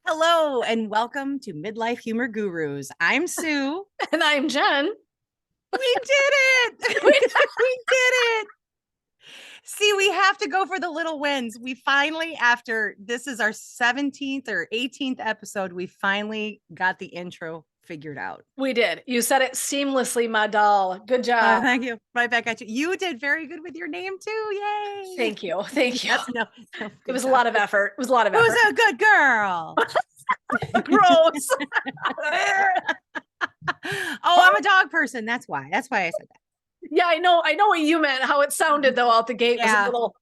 Hello and welcome to Midlife Humor Gurus. I'm Sue. And I'm Jen. We did it. We did it. See, we have to go for the little wins. We finally, after this is our 17th or 18th episode, we finally got the intro figured out. We did. You said it seamlessly, my doll. Good job. Thank you. Right back at you. You did very good with your name too. Yay. Thank you. Thank you. No, it was a lot of effort. It was a lot of effort. Who's a good girl? Gross. Oh, I'm a dog person. That's why I said that. Yeah, I know what you meant. How it sounded though out the gate was a little.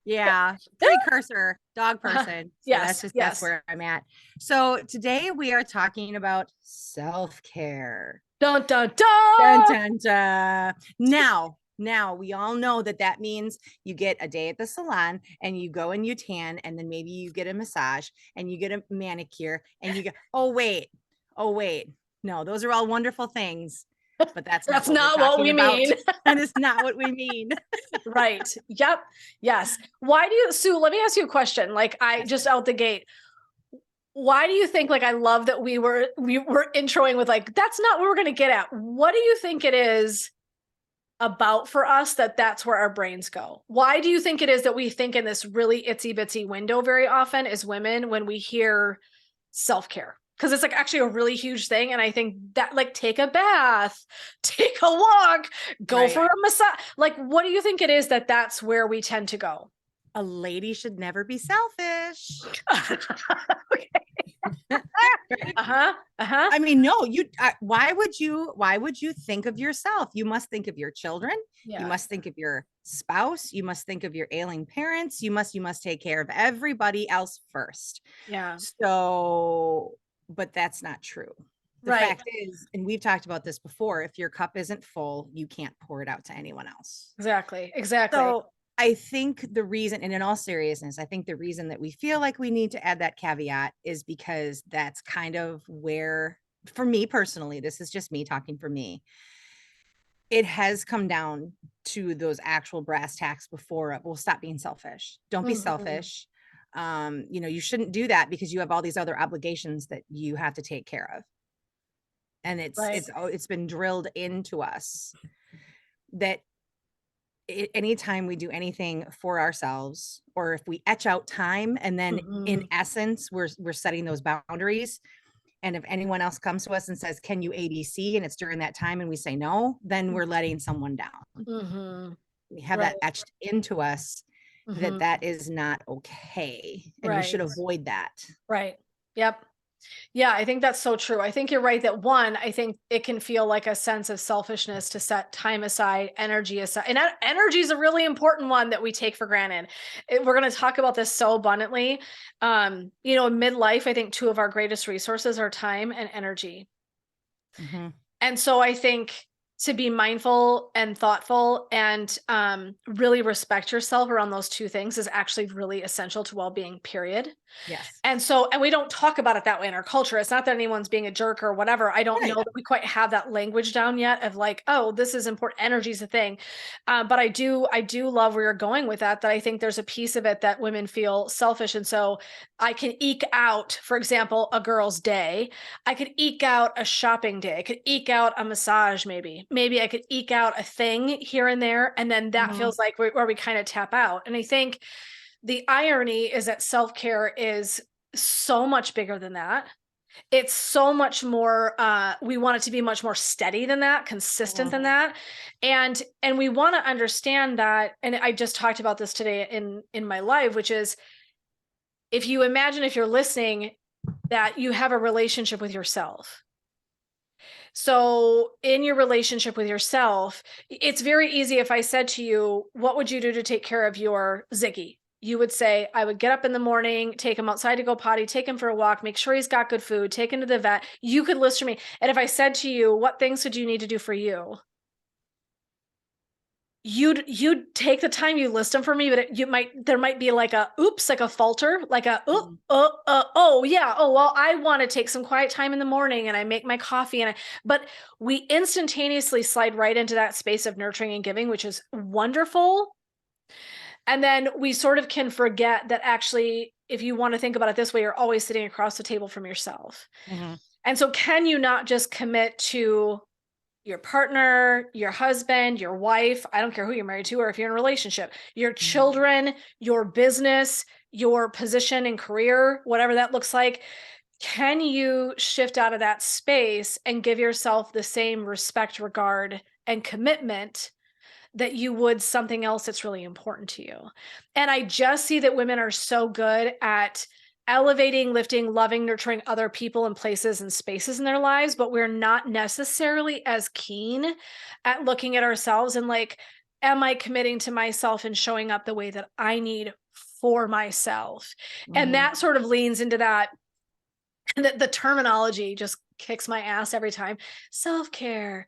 Yeah, precursor, dog person. So yes, that's where I'm at. So today we are talking about self-care. Dun dun dun. Dun dun dun. Now we all know that means you get a day at the salon and you go and you tan, and then maybe you get a massage and you get a manicure and you go, oh wait. No, those are all wonderful things. But that's not what we mean. That is not what we mean. Right. Yep. Yes. Why do you, Sue, let me ask you a question. Like just out the gate, why do you think, like, I love that we were introing with like, that's not what we're going to get at. What do you think it is about for us that's where our brains go? Why do you think it is that we think in this really itsy bitsy window very often as women when we hear self-care? Because it's like actually a really huge thing. And I think that, like, take a bath, take a walk, go for a massage. Like, what do you think it is that's where we tend to go? A lady should never be selfish. Okay. I mean, no, why would you think of yourself? You must think of your children. Yeah. You must think of your spouse. You must think of your ailing parents. You must take care of everybody else first. Yeah. So, but that's not true. The fact is, and we've talked about this before, if your cup isn't full, you can't pour it out to anyone else. Exactly. So I think the reason, and in all seriousness, I think the reason that we feel like we need to add that caveat is because that's kind of where, for me personally, this is just me talking for me, it has come down to those actual brass tacks before of, well, stop being selfish. Don't be selfish. You shouldn't do that because you have all these other obligations that you have to take care of. And it's been drilled into us that anytime we do anything for ourselves, or if we etch out time, and then in essence, we're setting those boundaries. And if anyone else comes to us and says, can you ABC? And it's during that time and we say no, then we're letting someone down. We have that etched into us that is not okay. And we should avoid that. Right. Yep. Yeah, I think that's so true. I think you're right that I think it can feel like a sense of selfishness to set time aside, energy aside. And energy is a really important one that we take for granted. We're going to talk about this so abundantly. In midlife, I think two of our greatest resources are time and energy. And so I think to be mindful and thoughtful and really respect yourself around those two things is actually really essential to well-being, period. Yes. And we don't talk about it that way in our culture. It's not that anyone's being a jerk or whatever. I don't know that we quite have that language down yet of like, oh, this is important. Energy is a thing. But I do love where you're going with that I think there's a piece of it that women feel selfish. And so I can eke out, for example, a girl's day. I could eke out a shopping day. I could eke out a massage maybe. Maybe I could eke out a thing here and there. And then that feels like where we kind of tap out. And I think the irony is that self-care is so much bigger than that. It's so much more, we want it to be much more steady than that, consistent than that. And we want to understand that, and I just talked about this today in my live, which is, if you imagine, if you're listening, that you have a relationship with yourself. So in your relationship with yourself, it's very easy if I said to you, what would you do to take care of your Ziggy? You would say, I would get up in the morning, take him outside to go potty, take him for a walk, make sure he's got good food, take him to the vet. You could list for me. And if I said to you, what things would you need to do for you? You'd take the time, you list them for me, but there might be like a, oops, like a falter, like a, oh yeah. Oh, well, I want to take some quiet time in the morning and I make my coffee but we instantaneously slide right into that space of nurturing and giving, which is wonderful. And then we sort of can forget that actually if you want to think about it this way, you're always sitting across the table from yourself. Mhm. And so can you not just commit to your partner, your husband, your wife, I don't care who you're married to or if you're in a relationship, your Mhm. children, your business, your position and career, whatever that looks like. Can you shift out of that space and give yourself the same respect, regard, and commitment that you would something else that's really important to you? And I just see that women are so good at elevating, lifting, loving, nurturing other people and places and spaces in their lives, but we're not necessarily as keen at looking at ourselves and like, am I committing to myself and showing up the way that I need for myself? And Mhm. that sort of leans into that. The terminology just kicks my ass every time. Self-care,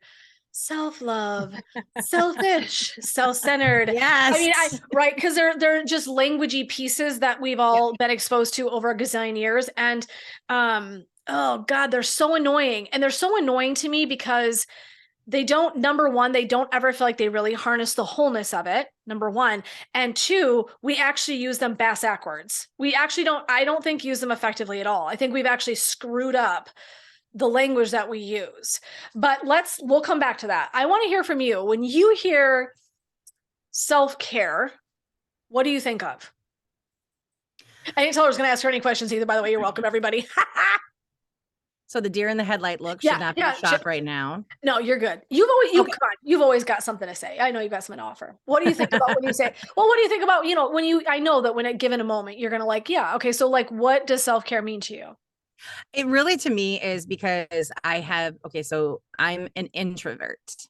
self-love, selfish, self-centered. I mean, I Yes. right, because they're just languagey pieces that we've Yeah. all been exposed to over a gazillion years. And oh God, they're so annoying. And they're so annoying to me because they don't, number one, they don't ever feel like they really harness the wholeness of it, number one. And two, we actually use them bass backwards. We actually don't, I don't think use them effectively at all. I think we've actually screwed up the language that we use. But we'll come back to that. I want to hear from you. When you hear self-care, what do you think of? I didn't tell her I was going to ask her any questions either, by the way. You're welcome, everybody. So the deer in the headlight look should Yeah, not be a yeah. shock right now. No, you're good. You Okay. come on. You've always got something to say. I know you've got something to offer. What do you think about when you say, well, what do you think about, when I know that when given a moment, you're going to like, yeah, okay. So like, what does self-care mean to you? It really to me is because so I'm an introvert.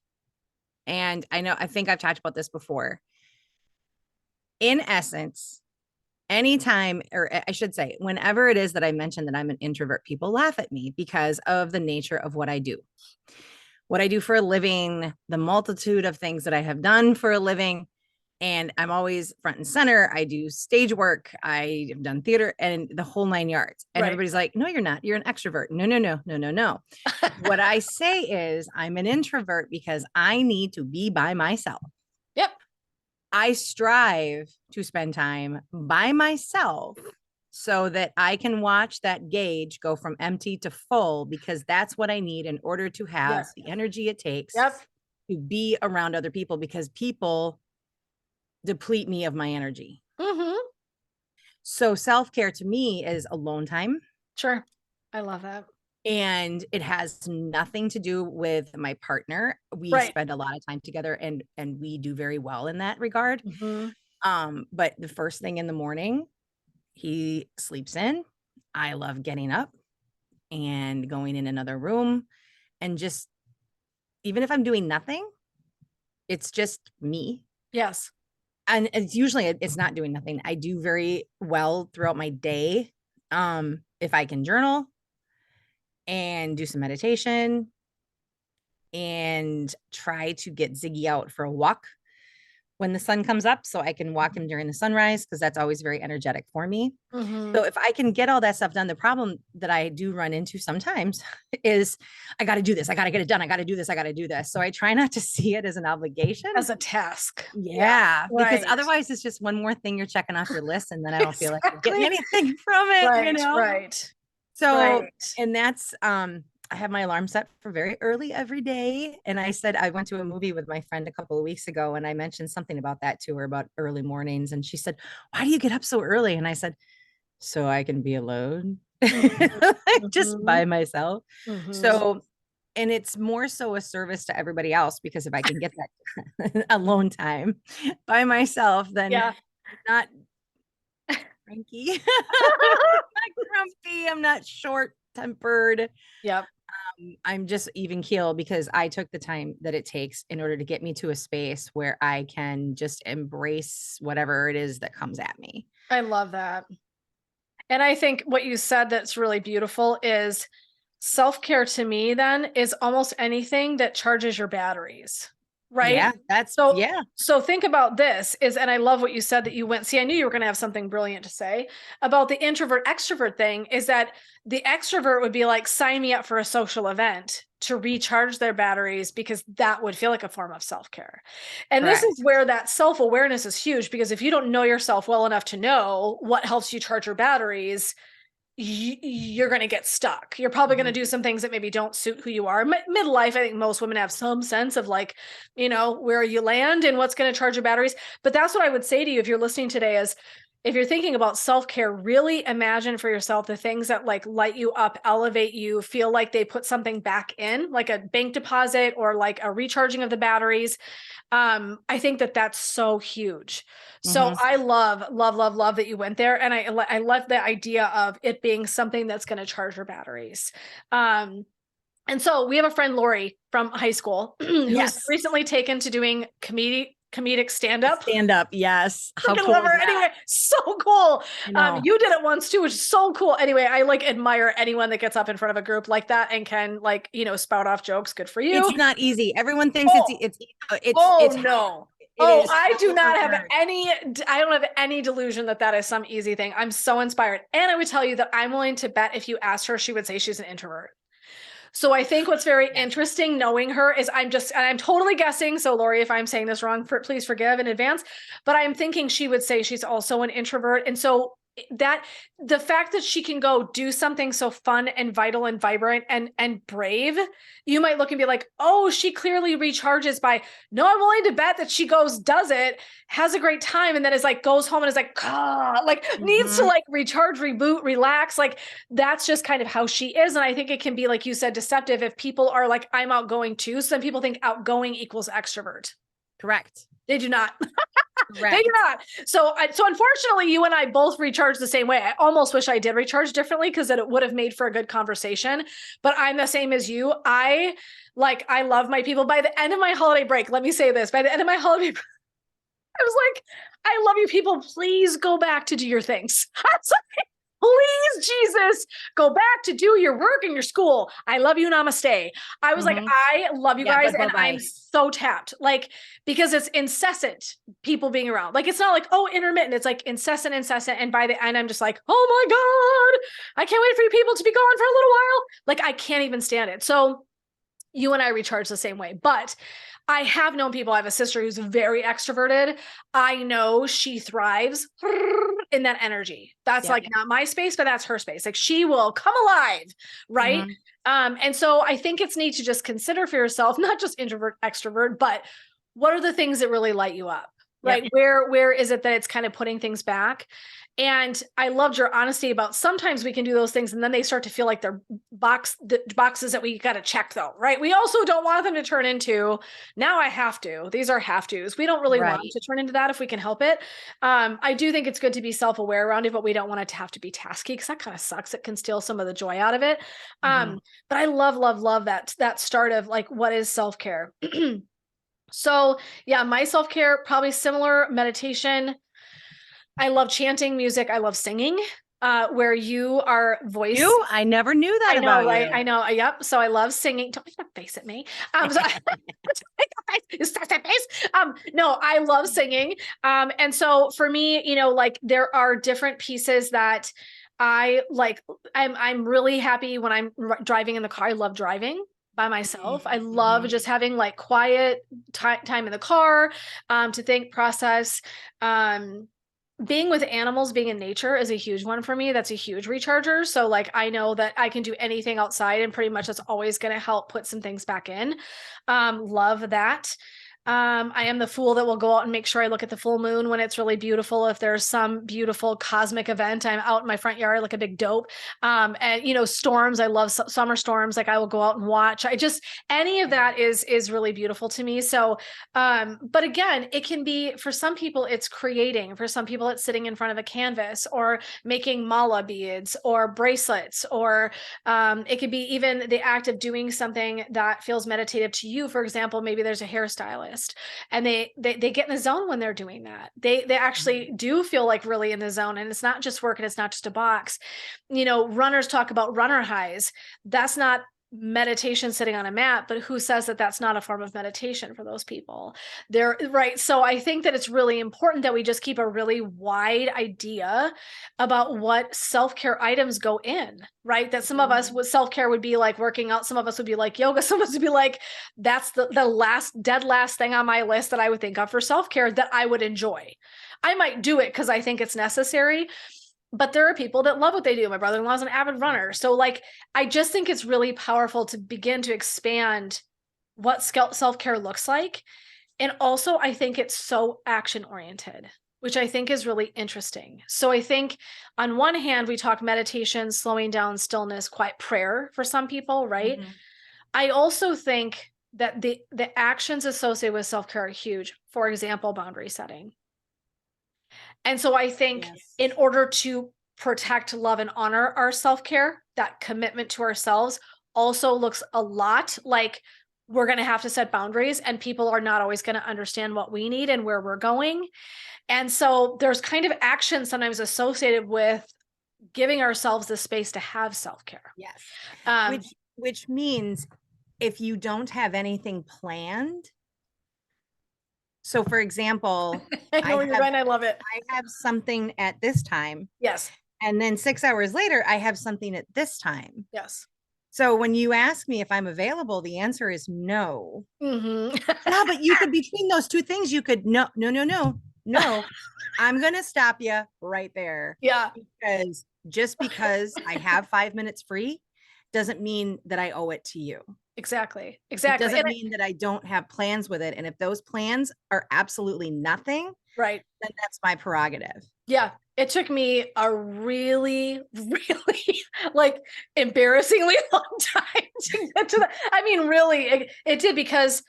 And I think I've talked about this before. In essence, anytime, or I should say, whenever it is that I mention that I'm an introvert, people laugh at me because of the nature of what I do. What I do for a living, the multitude of things that I have done for a living. And I'm always front and center. I do stage work. I have done theater and the whole 9 yards. And Right. everybody's like, no, you're not. You're an extrovert. No, no, no, no, no, no. What I say is I'm an introvert because I need to be by myself. Yep. I strive to spend time by myself so that I can watch that gauge go from empty to full because that's what I need in order to have Yes. the energy it takes Yep. to be around other people because people deplete me of my energy. Mm-hmm. So self-care to me is alone time. Sure. I love that. And it has nothing to do with my partner. We Right. spend a lot of time together and we do very well in that regard. Mm-hmm. But the first thing in the morning, he sleeps in. I love getting up and going in another room and just even if I'm doing nothing, it's just me. Yes. And it's not doing nothing. I do very well throughout my day. If I can journal and do some meditation and try to get Ziggy out for a walk when the sun comes up so I can walk him during the sunrise because that's always very energetic for me. Mm-hmm. So if I can get all that stuff done, the problem that I do run into sometimes is I got to do this. I got to get it done. I got to do this. I got to do this. So I try not to see it as an obligation. As a task. Yeah. Yeah, because Right. otherwise it's just one more thing you're checking off your list and then I don't feel like you're getting Exactly. anything from it. Right. Right. So, Right. and that's I have my alarm set for very early every day. And I said I went to a movie with my friend a couple of weeks ago and I mentioned something about that to her about early mornings. And she said, why do you get up so early? And I said, so I can be alone, just Mm-hmm. by myself. Mm-hmm. So, and it's more so a service to everybody else because if I can get that alone time by myself, then Yeah. I'm not cranky, I'm not grumpy, I'm not short tempered. Yep. I'm just even keel because I took the time that it takes in order to get me to a space where I can just embrace whatever it is that comes at me. I love that. And I think what you said that's really beautiful is self-care to me then is almost anything that charges your batteries, right? Yeah, that's So yeah. so think about this is and I love what you said that you went see I knew you were going to have something brilliant to say about the introvert extrovert thing is that the extrovert would be like sign me up for a social event to recharge their batteries because that would feel like a form of self-care. And this is Correct. where that self-awareness is huge, because if you don't know yourself well enough to know what helps you charge your batteries, you're going to get stuck. You're probably going to Mhm. do some things that maybe don't suit who you are. Midlife, I think most women have some sense of like, where you land and what's going to charge your batteries. But that's what I would say to you if you're listening today is, if you're thinking about self-care, really imagine for yourself the things that like light you up, elevate you, feel like they put something back in, like a bank deposit or like a recharging of the batteries. I think that that's so huge. So Mhm. I love that you went there. And I love the idea of it being something that's going to charge your batteries. And so we have a friend, Lori, from high school, who's Yes. recently taken to doing comedic stand-up. Stand up. Yes. How Freaking cool love is her. that? Anyway, so cool. I know. You did it once too, which is so cool. Anyway, I like admire anyone that gets up in front of a group like that and can like, spout off jokes. Good for you. It's not easy. Everyone thinks Oh, it's oh hard. no. It Oh, is I do super not have hard. I don't have any delusion that that is some easy thing. I'm so inspired. And I would tell you that I'm willing to bet if you asked her, she would say she's an introvert. So I think what's very Yes. interesting knowing her is I'm totally guessing. So Lori, if I'm saying this wrong, please forgive in advance, but I'm thinking she would say she's also an introvert. And so that the fact that she can go do something so fun and vital and vibrant and brave, you might look and be like, oh, she clearly recharges by, no, I'm willing to bet that she goes, does it, has a great time, and then is like, goes home and is like, like needs to Mhm. like recharge, reboot, relax. Like that's just kind of how she is. And I think it can be, like you said, deceptive if people are like, I'm outgoing too. Some people think outgoing equals extrovert. Correct. They do not. They do Correct. not. So unfortunately, you and I both recharge the same way. I almost wish I did recharge differently because it would have made for a good conversation. But I'm the same as you. I love my people. By the end of my holiday break, let me say this. By the end of my holiday break, I was like, I love you people. Please go back to do your things. I was like, please, Jesus, go back to do your work and your school. I love you. Namaste. I was like, Mhm. I love you Yeah, guys. but And I'm bye-bye. so tapped, like, because it's incessant people being around. Like, it's not like, oh, intermittent. It's like incessant. And by the end, I'm just like, oh my God, I can't wait for you people to be gone for a little while. Like, I can't even stand it. So you and I recharge the same way. But I have known people. I have a sister who's very extroverted. I know she thrives in that energy. That's Yep. like not my space, but that's her space. Like she will come alive, right? Mhm. And so I think it's neat to just consider for yourself, not just introvert, extrovert, but what are the things that really light you up? Yep. Right? Where is it that it's kind of putting things back? And I loved your honesty about sometimes we can do those things and then they start to feel like they're boxes that we got to check though, right? We also don't want them to turn into, now I have to. These are have tos. We don't really want Right. to turn into that if we can help it. I do think it's good to be self-aware around it, but we don't want it to have to be tasky because that kind of sucks. It can steal some of the joy out of it. Mhm. But I love that start of like, what is self-care? So yeah, my self-care, probably similar meditation. I love chanting music. I love singing, where you are voice. You? I never knew that I know, about right? you. I know. Yep. So I love singing. Don't make that face at me. So you start that face. No, I love singing. And so for me, like there are different pieces that I like. I'm really happy when I'm driving in the car. I love driving by myself. I love Mhm. just having like quiet time in the car, to think, process. Being with animals, being in nature is a huge one for me. That's a huge recharger. So like I know that I can do anything outside and pretty much that's always going to help put some things back in. Love that. I am the fool that will go out and make sure I look at the full moon when it's really beautiful. If there's some beautiful cosmic event, I'm out in my front yard like a big dope. And storms. I love summer storms. Like I will go out and watch. I just any of that is really beautiful to me. So but again, it can be for some people, it's creating, for some people, it's sitting in front of a canvas or making mala beads or bracelets, or it could be even the act of doing something that feels meditative to you. For example, maybe there's a hairstylist and they get in the zone when they're doing that. They actually do feel like really in the zone, and it's not just work and it's not just a box. Runners talk about runner highs. That's not meditation sitting on a mat, but who says that that's not a form of meditation for those people? They're right. So I think that it's really important that we just keep a really wide idea about what self-care items go in, right? That some of us with self-care would be like working out, some of us would be like yoga, some of us would be like, that's the last thing on my list that I would think of for self-care that I would enjoy. I might do it because I think it's necessary, but there are people that love what they do. My brother-in-law is an avid runner. So like, I just think it's really powerful to begin to expand what self-care looks like. And also I think it's so action oriented, which I think is really interesting. So I think on one hand, we talk meditation, slowing down, stillness, quiet prayer for some people, right? Mhm. I also think that the actions associated with self-care are huge. For example, boundary setting. And so I think Yes. in order to protect, love, and honor our self-care, that commitment to ourselves also looks a lot like we're going to have to set boundaries, and people are not always going to understand what we need and where we're going. And so there's kind of action sometimes associated with giving ourselves the space to have self-care. Yes. Um, Which means if you don't have anything planned, so for example, I I know where you're have going. I love it. I have something at this time, Yes. and then 6 hours later I have something at this time. Yes. So when you ask me if I'm available, the answer is no. Mm-hmm. Yeah, but you could, between those two things, you could, no, no, no, no, no. I'm going to stop you right there, Yeah, because just because I have 5 minutes free doesn't mean that I owe it to you. exactly. It Exactly. doesn't mean that I don't have plans with it. And if those plans are absolutely nothing, Right. then that's my prerogative. Yeah, it took me a really, really like embarrassingly long time to get to that. I mean, really, it did because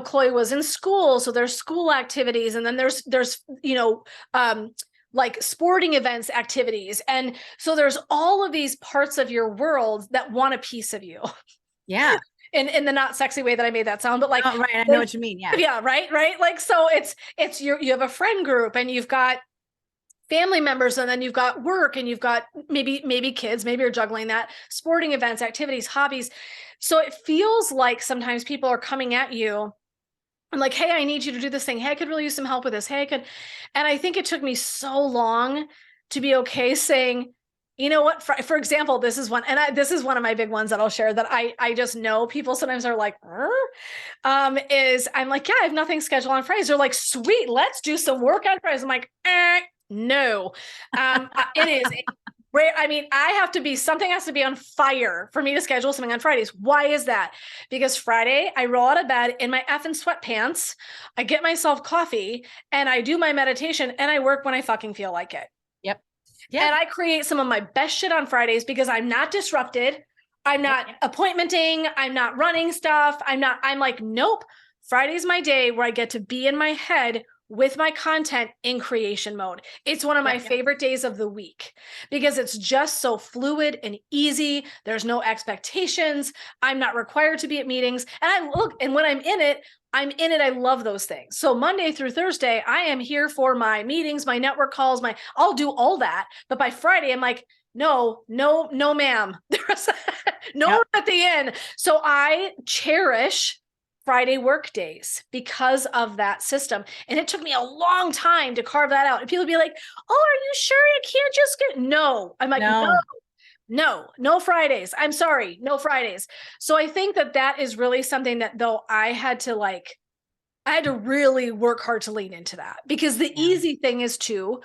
Chloe was in school, so there's school activities, and then there's like sporting events activities, and so there's all of these parts of your world that want a piece of you. Yeah. In the not sexy way that I made that sound, but like, Oh, right. I know what you mean. Yeah. yeah, right. Like, so it's you have a friend group, and you've got family members, and then you've got work, and you've got maybe kids, maybe you're juggling that, sporting events, activities, hobbies. So it feels like sometimes people are coming at you and like, hey, I need you to do this thing. Hey, I could really use some help with this. Hey, I could. And I think it took me so long to be okay saying, you know what, for example, this is one, and this is one of my big ones that I'll share that I just know people sometimes are like, is I'm like, yeah, I have nothing scheduled on Fridays. They're like, sweet, let's do some work on Fridays. I'm like, no. It is rare. I mean, something has to be on fire for me to schedule something on Fridays. Why is that? Because Friday, I roll out of bed in my effing sweatpants, I get myself coffee, and I do my meditation, and I work when I fucking feel like it. Yep. Yeah. And I create some of my best shit on Fridays because I'm not disrupted. I'm not appointmenting. I'm not running stuff. I'm like, nope. Friday's my day where I get to be in my head with my content in creation mode. It's one of my favorite days of the week because it's just so fluid and easy. There's no expectations. I'm not required to be at meetings. And when I'm in it, I love those things. So Monday through Thursday, I am here for my meetings, my network calls, I'll do all that. But by Friday, I'm like, no, ma'am. There's no one at the end. So I cherish Friday work days because of that system. And it took me a long time to carve that out. And people be like, oh, are you sure you can't just get, no. I'm like, no Fridays. I'm sorry. No Fridays. So I think that is really something that though I had to really work hard to lean into that, because the easy thing is to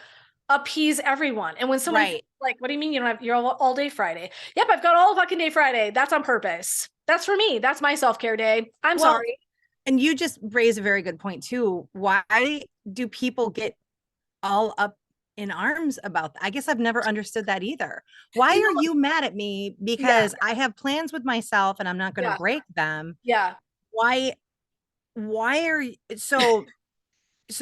appease everyone. And when someone's like, what do you mean you don't have, you're all day Friday? Yep, I've got all fucking day Friday. That's on purpose. That's for me. That's my self-care day. I'm sorry. And you just raise a very good point too. Why do people get all up in arms about that? I guess I've never understood that either. Why are you mad at me because I have plans with myself and I'm not going to break them? Yeah. Why are you so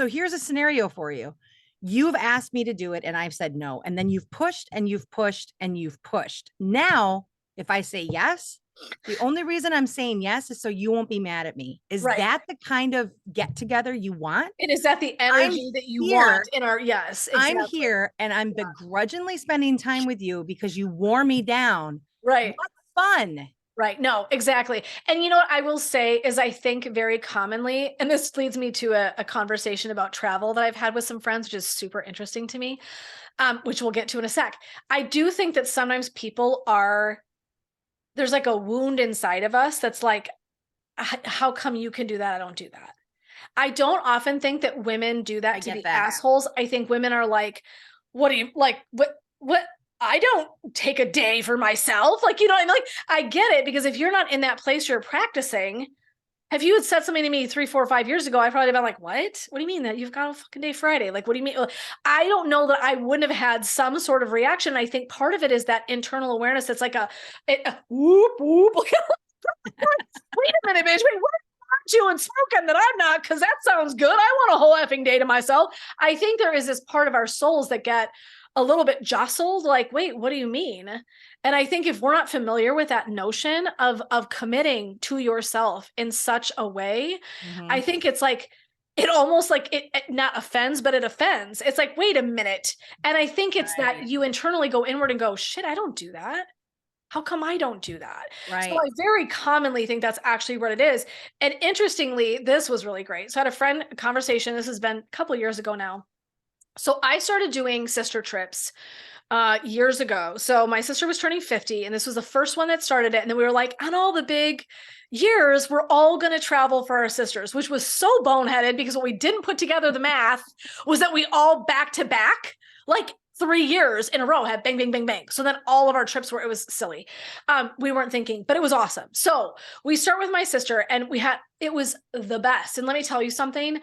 here's a scenario for you. You've asked me to do it and I've said no. And then you've pushed and you've pushed and you've pushed. Now, if I say yes, the only reason I'm saying yes is so you won't be mad at me. Is that the kind of get together you want? And is that the energy that you want in our, yes, exactly. I'm here and I'm begrudgingly spending time with you because you wore me down. Right. What fun. Right. No, exactly. And you know what I will say is I think very commonly, and this leads me to a conversation about travel that I've had with some friends, which is super interesting to me, which we'll get to in a sec. I do think that sometimes people are, there's like a wound inside of us that's like, how come you can do that? I don't do that. I don't often think that women do I that to get be that. assholes. I think women are like, what do you like? What? I don't take a day for myself. Like, you know, I'm like, I get it because if you're not in that place you're practicing, if you had said something to me 3, 4, 5 years ago, I probably been like, what? What do you mean that you've got a fucking day Friday? Like, what do you mean? I don't know that I wouldn't have had some sort of reaction. I think part of it is that internal awareness. That's like a whoop, whoop. Wait a minute, bitch. Wait, what aren't you and smoking that I'm not? Because that sounds good. I want a whole effing day to myself. I think there is this part of our souls that get a little bit jostled. Like, wait, what do you mean? And I think if we're not familiar with that notion of committing to yourself in such a way, I Mhm. think it's like it almost like it not offends, but it offends. It's like, wait a minute. And I think it's that Right. you internally go inward and go, shit, I don't do that. How come I don't do that? So Right. I very commonly think that's actually what it is. And interestingly, this was really great. So I had a friend a conversation. This has been a couple years ago now. So I started doing sister trips years ago. So my sister was turning 50, and this was the first one that started it. And then we were like, on all the big years, we're all going to travel for our sisters, which was so boneheaded because what we didn't put together the math was that we all back to back, like 3 years in a row had bang, bang, bang, bang. So then all of our trips were, it was silly. We weren't thinking, but it was awesome. So we start with my sister, and it was the best. And let me tell you something.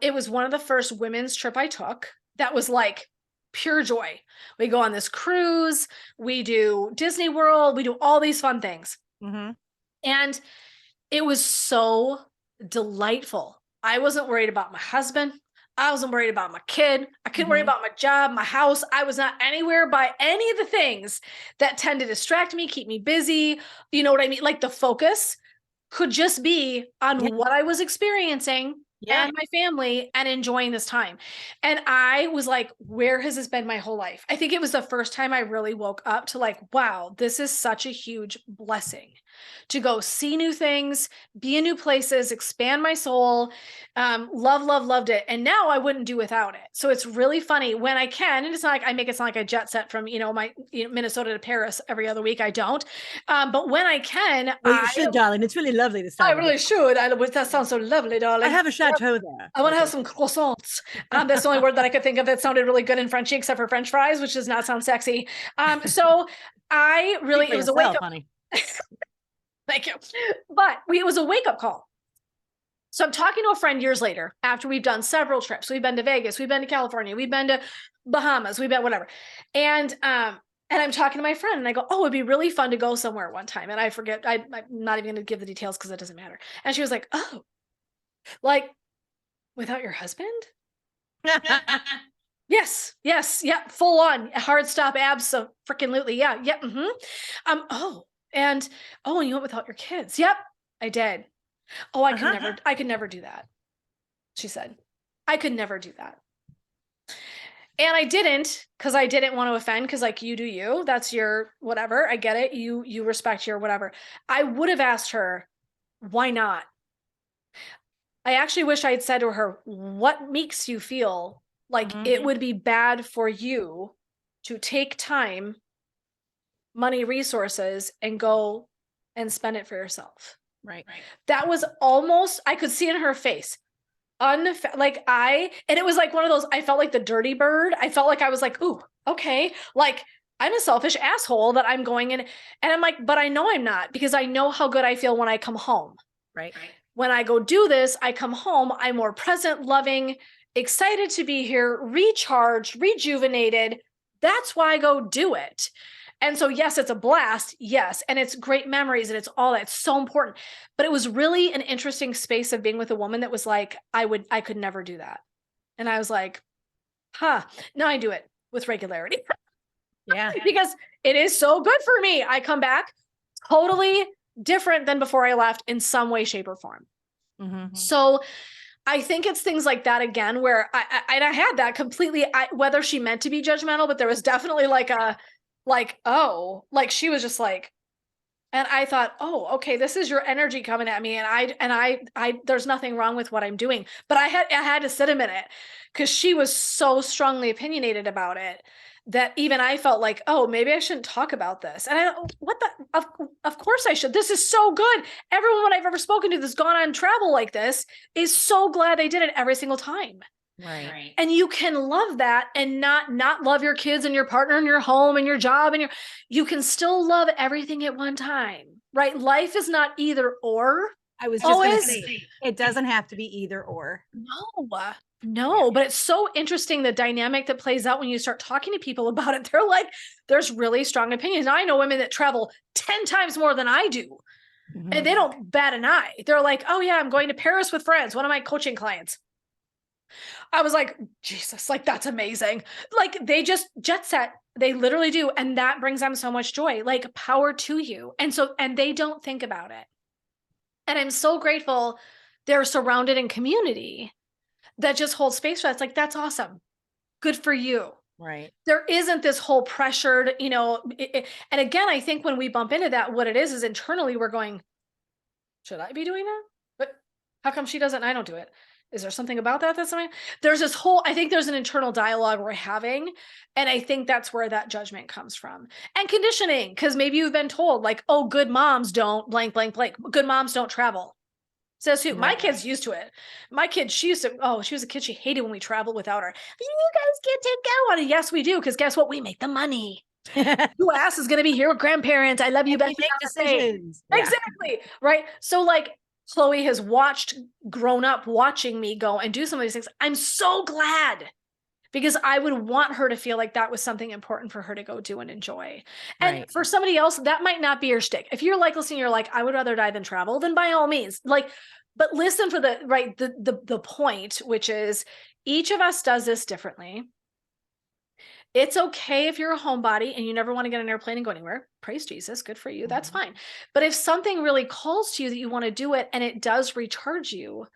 It was one of the first women's trip I took that was like pure joy. We go on this cruise, we do Disney World, we do all these fun things. Mhm. And it was so delightful. I wasn't worried about my husband. I wasn't worried about my kid. I couldn't worry Mhm. about my job, my house. I was not anywhere by any of the things that tend to distract me, keep me busy. You know what I mean? Like the focus could just be Yeah. on what I was experiencing Yeah. and my family and enjoying this time. And I was like, where has this been my whole life? I think it was the first time I really woke up to like, wow, this is such a huge blessing to go see new things, be in new places, expand my soul. Loved it. And now I wouldn't do without it. So it's really funny when I can. And it's not like I make it sound like a jet set from, my Minnesota to Paris every other week. I don't. But when I can, Well, you should, darling. It's really lovely this I time of year. really should. That sounds so lovely, I darling. have a chateau there. I want to have Okay. some croissants. That's the only word that I could think of that sounded really good in Frenchy, except for French fries, which does not sound sexy. So Speak for it was a wake yourself, up. honey. Thank you. But it was a wake up call. So I'm talking to a friend years later after we've done several trips. We've been to Vegas, we've been to California, we've been to Bahamas, we've been whatever. And I'm talking to my friend and I go, oh, it'd be really fun to go somewhere one time. And I forget, I'm not even going to give the details because it doesn't matter. And she was like, oh, like without your husband? Yes, yes, yeah, full on hard stop abs. So freaking lutely. Yeah, yeah. Oh, and and you went without your kids. Yep, I did. Oh, Uh-huh. I could never do that. She said, I could never do that. And I didn't because I didn't want to offend because like you do you. That's your whatever. I get it. You respect your whatever. I would have asked her, why not? I actually wish I had said to her, what makes you feel like Mhm. it would be bad for you to take time, money, resources, and go and spend it for yourself? Right. That was almost, I could see in her face. And it was like one of those, I felt like the dirty bird. I felt like I was like, ooh, okay. Like I'm a selfish asshole that I'm going in. And I'm like, but I know I'm not because I know how good I feel when I come home. Right. When I go do this, I come home, I'm more present, loving, excited to be here, recharged, rejuvenated. That's why I go do it. And so, yes, it's a blast. Yes. And it's great memories and it's all that. It's so important. But it was really an interesting space of being with a woman that was like, I could never do that. And I was like, huh, now I do it with regularity Yeah. because it is so good for me. I come back totally different than before I left in some way, shape, or form. Mhm. So I think it's things like that again, where I had that completely, whether she meant to be judgmental, but there was definitely like oh, like she was just like, And I thought, "Oh, okay, this is your energy coming at me." And I there's nothing wrong with what I'm doing. But I had to sit a minute because she was so strongly opinionated about it that even I felt like, "Oh, maybe I shouldn't talk about this." And what the of course I should. This is so good. Everyone I've ever spoken to that's gone on travel like this is so glad they did it every single time. Right. And you can love that and not love your kids and your partner and your home and your job and you can still love everything at one time, right? Life is not either or I was just going to always. say, it doesn't have to be either or. No, Yeah. no, but it's so interesting the dynamic that plays out when you start talking to people about it. They're like, there's really strong opinions. I know women that travel 10 times more than I do, and Mhm. they don't bat an eye. They're like, oh yeah, I'm going to Paris with friends, one of my coaching clients. I was like, Jesus, like that's amazing. Like they just jet set. They literally do. And that brings them so much joy. Like power to you. And they don't think about it. And I'm so grateful they're surrounded in community that just holds space for that. It's like, that's awesome. Good for you. Right. There isn't this whole pressured, and again, I think when we bump into that, what it is internally we're going, should I be doing that? But how come she doesn't and I don't do it? Is there something about that that's something? There's this whole, I think there's an internal dialogue we're having. And I think that's where that judgment comes from. And conditioning, because maybe you've been told, like, oh, good moms don't blank, blank, blank. Good moms don't travel. Says who? My Right. kid's used to it. My kid, she used to, oh, she was a kid. She hated when we traveled without her. You guys get to go on it. Yes, we do. Because guess what? We make the money. And Who ass is going to be here with grandparents? I love you, we best make fiance. decisions. Yeah. Exactly. Right. So like Chloe has grown up watching me go and do some of these things. I'm so glad because I would want her to feel like that was something important for her to go do and enjoy. And Right. for somebody else, that might not be your shtick. If you're like listening, you're like, I would rather die than travel, then by all means, like, but listen for the point, which is each of us does this differently. It's okay if you're a homebody and you never want to get on an airplane and go anywhere. Praise Jesus. Good for you. That's Mhm. fine. But if something really calls to you that you want to do it and it does recharge you,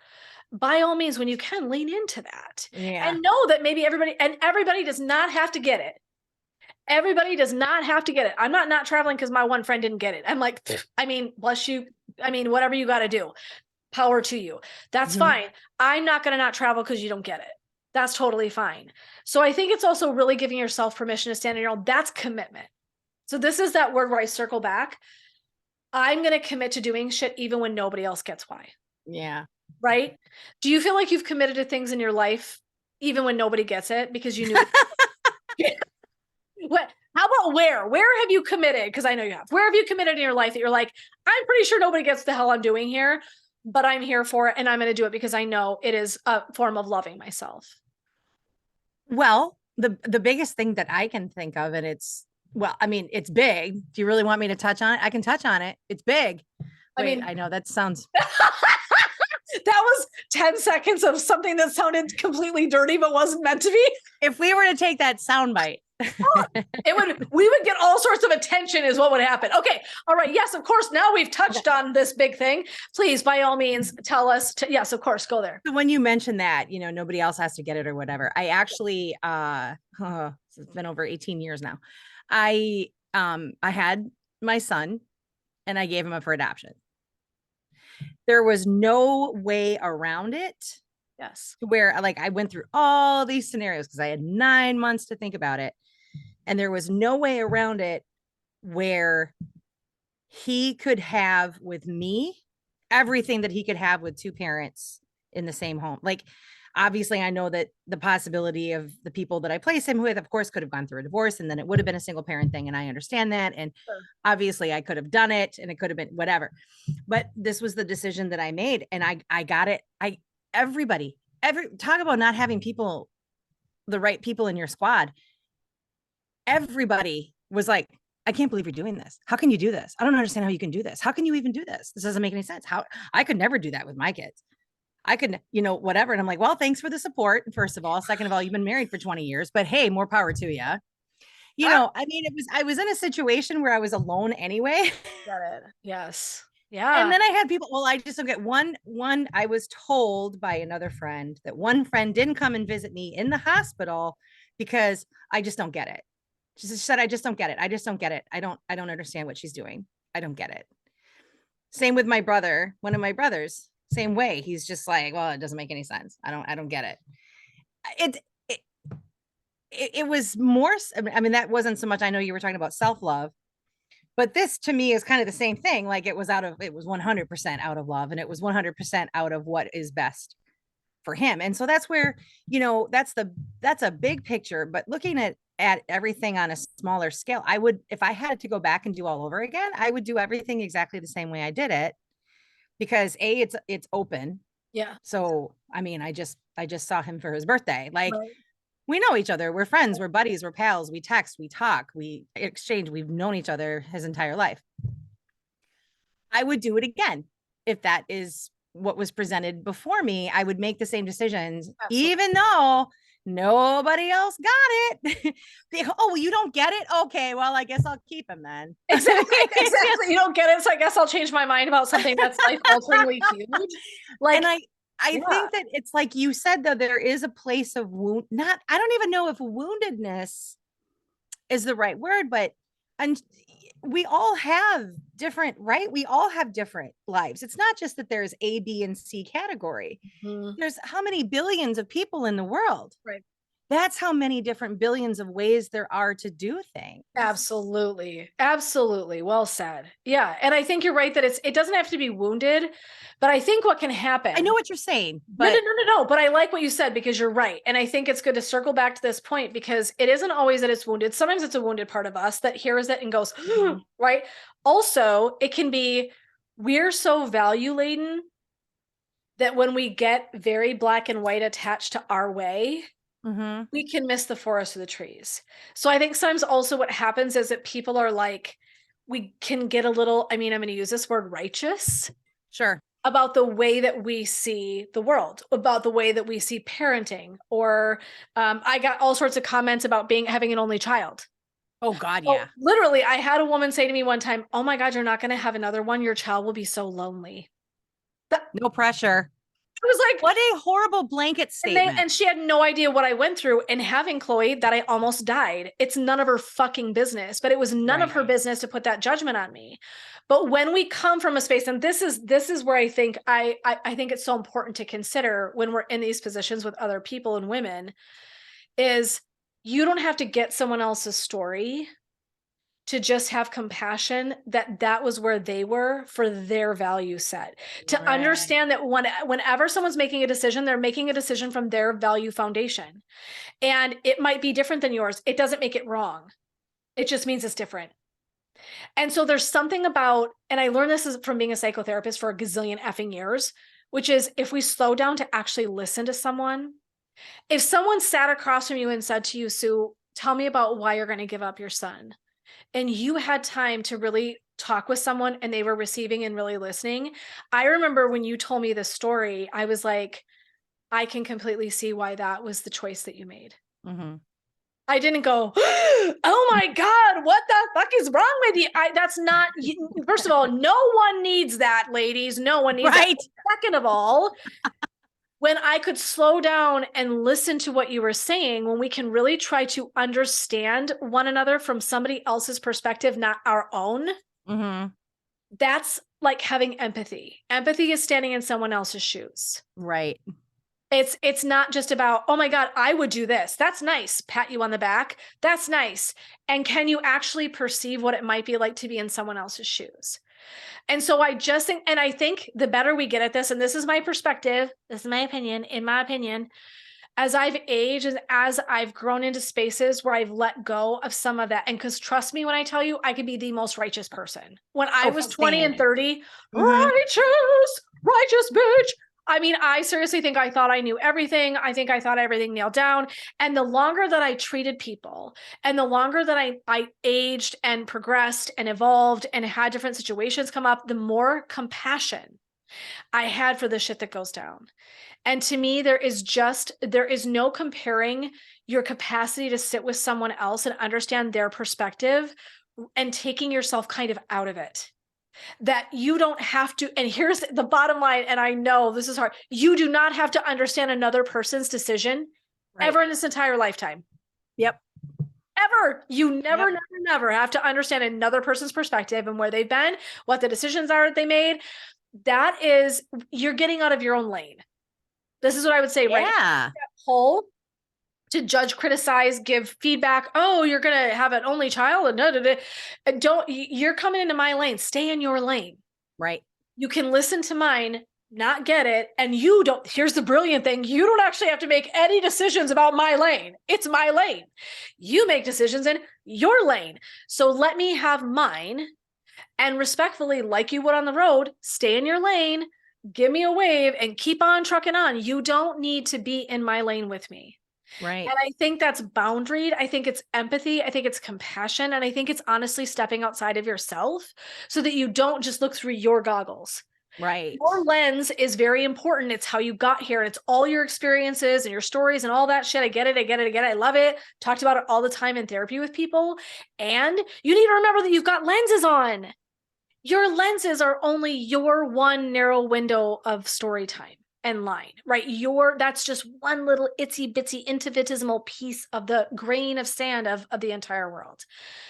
by all means, when you can, lean into that. Yeah. And know that maybe everybody does not have to get it. Everybody does not have to get it. I'm not traveling because my one friend didn't get it. I'm like, I mean, bless you. I mean, whatever you got to do, power to you. That's Mhm. fine. I'm not going to not travel because you don't get it. That's totally fine. So I think it's also really giving yourself permission to stand on your own. That's commitment. So this is that word where I circle back. I'm going to commit to doing shit even when nobody else gets why. Yeah. Right? Do you feel like you've committed to things in your life even when nobody gets it because you knew what? How about where? Where have you committed? Because I know you have. Where have you committed in your life that you're like, I'm pretty sure nobody gets the hell I'm doing here, but I'm here for it and I'm going to do it because I know it is a form of loving myself. Well, the biggest thing that I can think of, and I mean, it's big. Do you really want me to touch on it? I can touch on it. It's big. I Wait, mean, I know that sounds. that was 10 seconds of something that sounded completely dirty but wasn't meant to be. If we were to take that soundbite, We would get all sorts of attention is what would happen. Okay. All right. Yes, of course. Now we've touched on this big thing. Please, by all means, tell us yes, of course, go there. so when you mentioned that, nobody else has to get it or whatever, I actually, it's been over 18 years now. I had my son and I gave him up for adoption. There was no way around it Yes. where like I went through all these scenarios because I had 9 months to think about it. And there was no way around it where he could have with me everything that he could have with two parents in the same home. Like, obviously, I know that the possibility of the people that I place him with, of course, could have gone through a divorce and then it would have been a single parent thing. And I understand that. And Sure. obviously, I could have done it and it could have been whatever. But this was the decision that I made. And I got it. Talk about not having people, the right people in your squad. Everybody was like, I can't believe you're doing this. How can you do this? I don't understand how you can do this. How can you even do this? This doesn't make any sense. How I could never do that with my kids. I could, whatever. And I'm like, well, thanks for the support. First of all, second of all, you've been married for 20 years, but hey, more power to you. I mean, I was in a situation where I was alone anyway. Got it. Yes. And Yeah. then I had people, well, I just don't get one. I was told by another friend that one friend didn't come and visit me in the hospital because I just don't get it. She said, I just don't get it. I just don't get it. I don't understand what she's doing. I don't get it. Same with my brother, one of my brothers, same way. He's just like, well, it doesn't make any sense. I don't get it. It, it, it was more, I mean, that wasn't so much, I know you were talking about self-love, but this to me is kind of the same thing. Like it was 100% out of love, and it was 100% out of what is best for him. And so that's where, that's a big picture, but looking at everything on a smaller scale, I would, if I had to go back and do all over again, I would do everything exactly the same way I did it, because it's open. Yeah. So I mean, I just saw him for his birthday. Like, Right. we know each other, we're friends, we're buddies, we're pals, we text, we talk, we exchange, we've known each other his entire life. I would do it again. If that is what was presented before me, I would make the same decisions, Absolutely. even though nobody else got it. Oh, well, you don't get it? Okay, well, I guess I'll keep him then. Exactly. Exactly. You don't get it. So I guess I'll change my mind about something that's life alteringly huge. Like, and I yeah. think that it's like you said, though, there is a place of wound. Not, I don't even know if woundedness is the right word, but and we all have different, right? We all have different lives. It's not just that there's A, B, and C category. Mhm. There's how many billions of people in the world? Right. That's how many different billions of ways there are to do things. Absolutely. Absolutely. Well said. Yeah. And I think you're right that it doesn't have to be wounded, but I think what can happen. I know what you're saying, No, no, but no, no, no. But I like what you said because you're right. And I think it's good to circle back to this point because it isn't always that it's wounded. Sometimes it's a wounded part of us that hears it and goes, right? Also, it can be we're so value laden that when we get very black and white attached to our way, we can miss the forest of the trees. So I think sometimes also what happens is that people are like, we can get a little, I mean, I'm going to use this word righteous sure. about the way that we see the world, about the way that we see parenting, or I got all sorts of comments about having an only child. Oh God, Oh, yeah. literally, I had a woman say to me one time, "Oh my God, you're not going to have another one. Your child will be so lonely." No pressure. I was like, What a horrible blanket statement. and she had no idea what I went through. And having Chloe, that I almost died. It's none of her fucking business, but it was none of Right. her business to put that judgment on me. But when we come from a space, and this is where I think I think it's so important to consider when we're in these positions with other people and women, is you don't have to get someone else's story to just have compassion that that was where they were for their value set, to Right. understand that whenever someone's making a decision, they're making a decision from their value foundation, and it might be different than yours. It doesn't make it wrong, it just means it's different. And so there's something about, and I learned this from being a psychotherapist for a gazillion effing years, which is if we slow down to actually listen to someone, if someone sat across from you and said to you, Sue, tell me about why you're going to give up your son, and you had time to really talk with someone and they were receiving and really listening. I remember when you told me this story, I was like, I can completely see why that was the choice that you made. Mm-hmm. I didn't go, oh my God, what the fuck is wrong with you? That's not, first of all, no one needs that, ladies. No one needs Right. that. Second of all, when I could slow down and listen to what you were saying, when we can really try to understand one another from somebody else's perspective, not our own, that's like having empathy. Empathy is standing in someone else's shoes. Right. It's not just about, oh my God, I would do this. That's nice. Pat you on the back. That's nice. And can you actually perceive what it might be like to be in someone else's shoes? And so I just think, and I think the better we get at this, and this is my perspective, this is my opinion, in my opinion, as I've aged and as I've grown into spaces where I've let go of some of that. And because trust me, when I tell you, I could be the most righteous person. When I was 20 and 30, righteous bitch. I mean, I seriously think I thought I knew everything. I think I thought everything nailed down. And the longer that I treated people and the longer that I aged and progressed and evolved and had different situations come up, the more compassion I had for the shit that goes down. And to me, there is no comparing your capacity to sit with someone else and understand their perspective and taking yourself kind of out of it. That you don't have to, and here's the bottom line, and I know this is hard, you do not have to understand another person's decision ever in this entire lifetime. Yep. Ever. You Yep. never, never, never have to understand another person's perspective and where they've been, what the decisions are that they made. That is, you're getting out of your own lane. This is what I would say right now. Yeah. That pull to judge, criticize, give feedback. Oh, you're going to have an only child and da, da, da. Don't, you're coming into my lane. Stay in your lane. Right. You can listen to mine, not get it. And you don't, here's the brilliant thing. You don't actually have to make any decisions about my lane. It's my lane. You make decisions in your lane. So let me have mine and respectfully, like you would on the road, stay in your lane, give me a wave and keep on trucking on. You don't need to be in my lane with me. Right. And I think that's boundaried. I think it's empathy. I think it's compassion. And I think it's honestly stepping outside of yourself so that you don't just look through your goggles. Right. Your lens is very important. It's how you got here. It's all your experiences and your stories and all that shit. I get it. I get it. I get it. I love it. Talked about it all the time in therapy with people. And you need to remember that you've got lenses on. Your lenses are only your one narrow window of story time and line, right? That's just one little itsy bitsy infinitesimal piece of the grain of sand of the entire world.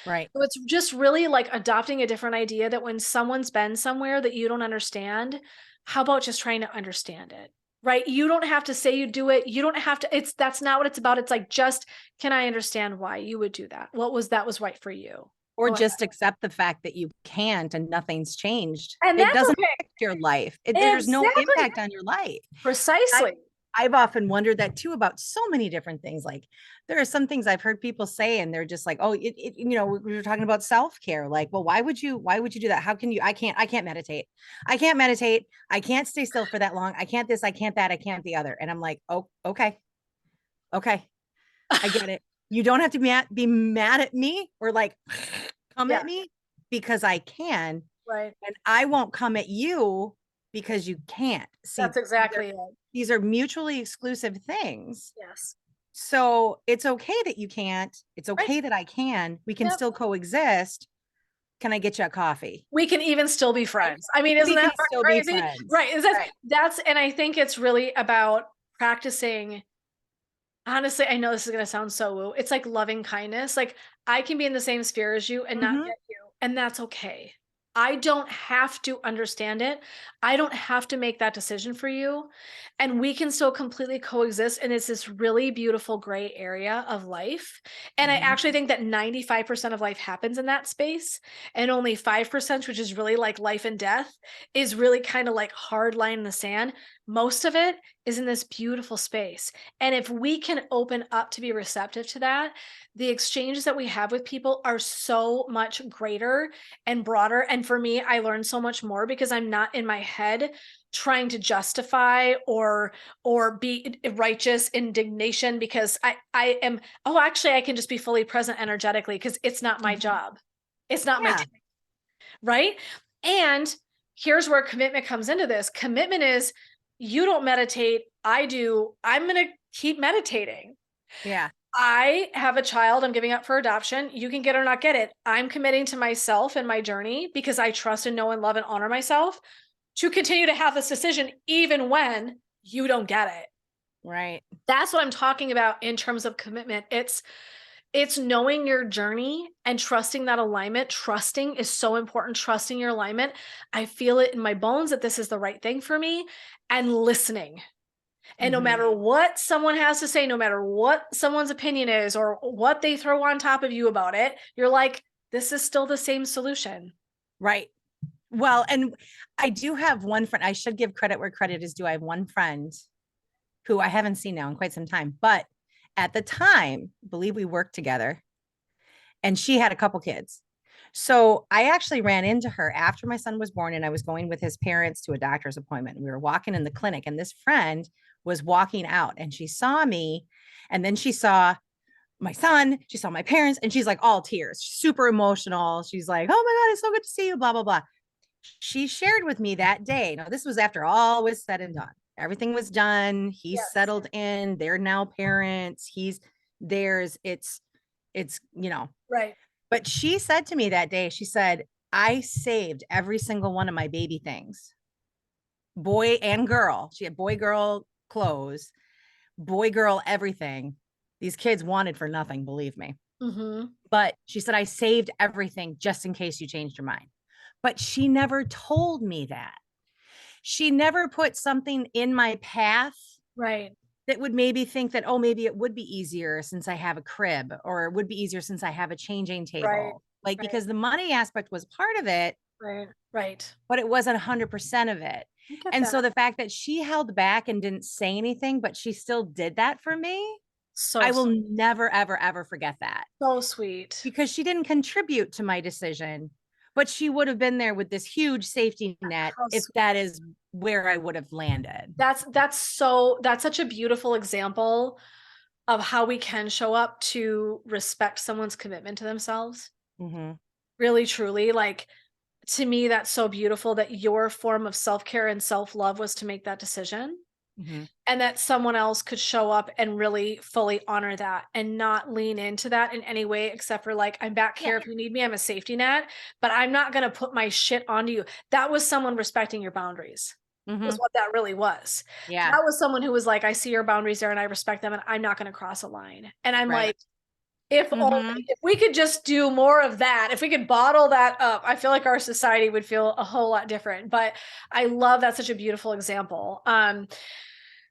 Right. So it's just really like adopting a different idea that when someone's been somewhere that you don't understand, how about just trying to understand it? Right? You don't have to say you do it. You don't have to, that's not what it's about. It's like, just, can I understand why you would do that? That was right for you? Or Go ahead. just accept the fact that you can't and nothing's changed. And It that's doesn't okay. affect your life. There's no Exactly. impact on your life. I, Precisely. I've often wondered that too about so many different things. Like there are some things I've heard people say, and they're just like, "Oh, we were talking about self care. Like, well, why would you do that? How can you? I can't meditate. I can't meditate. I can't stay still for that long. I can't this. I can't that. I can't the other." And I'm like, "Oh, okay, okay, I get it. You don't have to be mad at me or like come Yeah, at me because I can, right. and I won't come at you because you can't." See, That's exactly it. these are mutually exclusive things. Yes. So it's okay that you can't. It's Right. okay that I can. We can Yep. still coexist. Can I get you a coffee? We can even still be Right? friends. I mean, isn't We can that still be crazy? friends. Right. Right. And I think it's really about practicing. Honestly, I know this is going to sound so woo. It's like loving kindness. Like, I can be in the same sphere as you and not Mm-hmm. get you, and that's okay. I don't have to understand it. I don't have to make that decision for you. And we can still completely coexist. And it's this really beautiful gray area of life. And I Mm-hmm. actually think that 95% of life happens in that space. And only 5%, which is really like life and death, is really kind of like hard line in the sand. Most of it is in this beautiful space. And if we can open up to be receptive to that, the exchanges that we have with people are so much greater and broader. And for me, I learn so much more because I'm not in my head trying to justify or be righteous indignation because I am, oh, actually I can just be fully present energetically because it's not my Mm-hmm. job. It's not my Yeah. time, right? And here's where commitment comes into this. Commitment is, you don't meditate, I do. I'm going to keep meditating. Yeah. I have a child I'm giving up for adoption. You can get or not get it. I'm committing to myself and my journey because I trust and know and love and honor myself to continue to have this decision even when you don't get it. Right. That's what I'm talking about in terms of commitment. It's knowing your journey and trusting that alignment. Trusting is so important. Trusting your alignment. I feel it in my bones that this is the right thing for me, and listening. And no Mm-hmm. matter what someone has to say, no matter what someone's opinion is or what they throw on top of you about it, you're like, this is still the same solution. Right. Well, and I do have one friend. I should give credit where credit is due. I have one friend who I haven't seen now in quite some time, but at the time, I believe we worked together, and she had a couple kids. So I actually ran into her after my son was born, and I was going with his parents to a doctor's appointment. We were walking in the clinic, and this friend was walking out, and she saw me, and then she saw my son, she saw my parents, and she's like all tears, super emotional. She's like, "Oh my God, it's so good to see you," blah, blah, blah. She shared with me that day. Now, this was after all was said and done. Everything was done. He's Yes. settled in. They're now parents. He's theirs. It's. Right. But she said to me that day, she said, "I saved every single one of my baby things, boy and girl." She had boy, girl clothes, boy, girl, everything. These kids wanted for nothing, believe me. Mhm. But she said, I saved everything just in case you changed your mind. But she never told me that. She never put something in my path Right. that would maybe think that, oh, maybe it would be easier since I have a crib, or it would be easier since I have a changing Right. table. Like, Right. because the money aspect was part of it, Right. Right. but it wasn't 100% of it. I get And that. so the fact that she held back and didn't say anything, but she still did that for me, So I will sweet. never, ever, ever forget that, So sweet. because she didn't contribute to my decision, but she would have been there with this huge safety net How if sweet. that is where I would have landed. That's such a beautiful example of how we can show up to respect someone's commitment to themselves. Hmm. Really, truly, like, to me, that's so beautiful that your form of self-care and self-love was to make that decision, Hmm. and that someone else could show up and really fully honor that and not lean into that in any way except for, like, "I'm back Yeah. here if you need me, I'm a safety net, but I'm not gonna put my shit onto you." That was someone respecting your boundaries, was Hmm. what that really was. Yeah. That was someone who was like, "I see your boundaries there and I respect them, and I'm not gonna cross a line." And I'm Right. like, if only, Hmm. if we could just do more of that, if we could bottle that up, I feel like our society would feel a whole lot different. But I love that's such a beautiful example.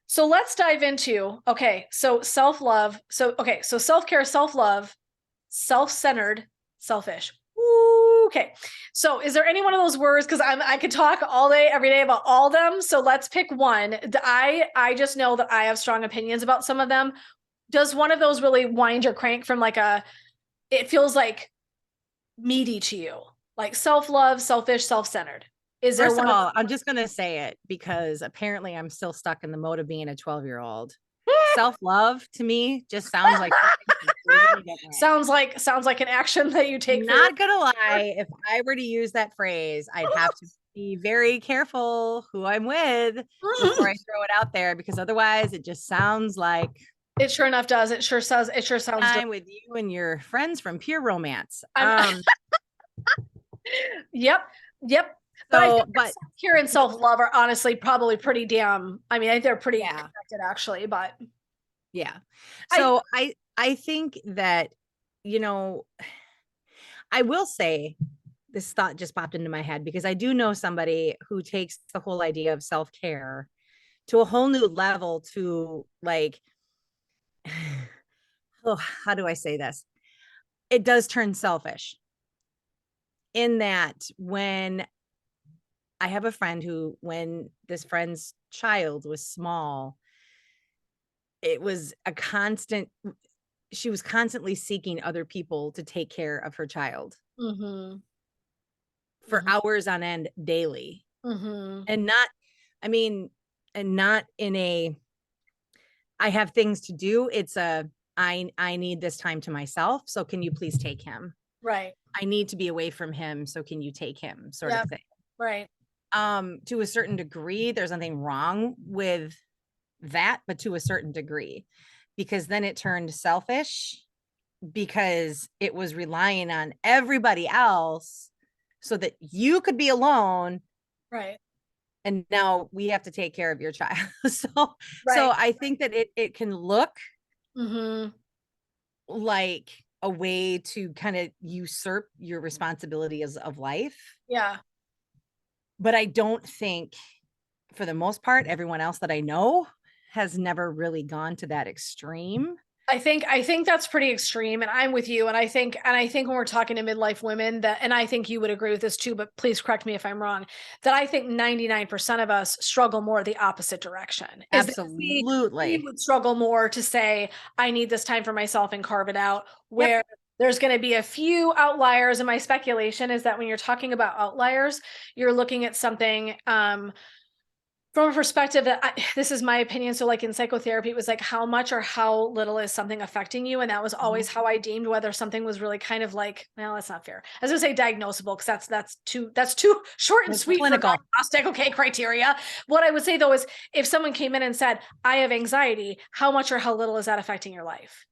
So let's dive into, okay, so self-love. So okay, so self-care, self-love, self-centered, selfish. Ooh, okay. So is there any one of those words? Because I could talk all day, every day about all them. So let's pick one. I just know that I have strong opinions about some of them. Does one of those really wind your crank from like a, it feels like meaty to you, like self-love, selfish, self-centered? Is there First of one of all, I'm just going to say it because apparently I'm still stuck in the mode of being a 12-year-old. Self-love to me just sounds like something completely different. sounds like an action that you take for your Not gonna lie, if I were to use that phrase, I'd have to be very careful who I'm with before I throw it out there, because otherwise it just sounds like It sure enough does. It sure says, it sure sounds dirty. time with you and your friends from Pure Romance. I'm yep, yep. But I think So, that but self-care and self-love are honestly probably pretty damn, I mean, I think they're pretty yeah, connected actually, but yeah. I So I think that, you know, I will say this thought just popped into my head because I do know somebody who takes the whole idea of self-care to a whole new level, to like, oh, how do I say this? It does turn selfish in that when I have a friend who, when this friend's child was small, it was a constant, she was constantly seeking other people to take care of her child mhm. for Mhm. hours on end daily. Mhm. And not, I mean, and not in a, I have things to do. It's a, I need this time to myself. So can you please take him? Right. I need to be away from him. So can you take him, sort of Yep. thing. Right. To a certain degree, there's nothing wrong with that, but to a certain degree, because then it turned selfish because it was relying on everybody else so that you could be alone, Right. and now we have to take care of your child. So Right. I think that it can look Mhm. like a way to kind of usurp your responsibilities of life, Yeah. but I don't think, for the most part, everyone else that I know has never really gone to that extreme. I think that's pretty extreme, and I'm with you, and I think when we're talking to midlife women that, and I think you would agree with this too, but please correct me if I'm wrong, that I think 99% of us struggle more the opposite direction. Is that we Absolutely. would struggle more to say, I need this time for myself and carve it out, Yep. where there's going to be a few outliers. And my speculation is that when you're talking about outliers, you're looking at something from a perspective that this is my opinion. So, like in psychotherapy, it was like how much or how little is something affecting you, and that was always Mhm. how I deemed whether something was really kind of like, well, that's not fair. I was gonna say diagnosable because that's too short and That's sweet for clinical. diagnostic. Okay, criteria. What I would say though is, if someone came in and said, "I have anxiety," how much or how little is that affecting your life?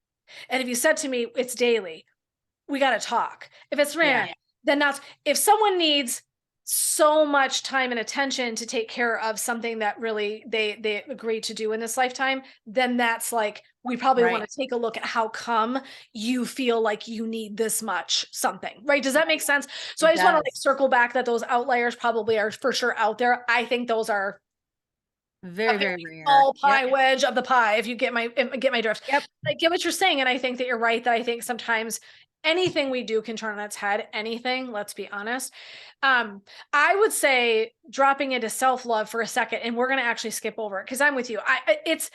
And if you said to me, "It's daily," we got to talk. If it's Yeah. random, then that's, if someone needs so much time and attention to take care of something that really they agree to do in this lifetime, then that's like we probably want Right. to take a look at how come you feel like you need this much something, right? Does that make sense? So I It just want to like does. circle back that those outliers probably are for sure out there. I think those are a Very, very very rare. small Yep. pie wedge of the pie, if you get my drift. Yep. I get what you're saying, and I think that you're right. That I think sometimes anything we do can turn on its head. Anything, let's be honest. Um, I would say dropping into self-love for a second, and we're gonna actually skip over it because I'm with you. It's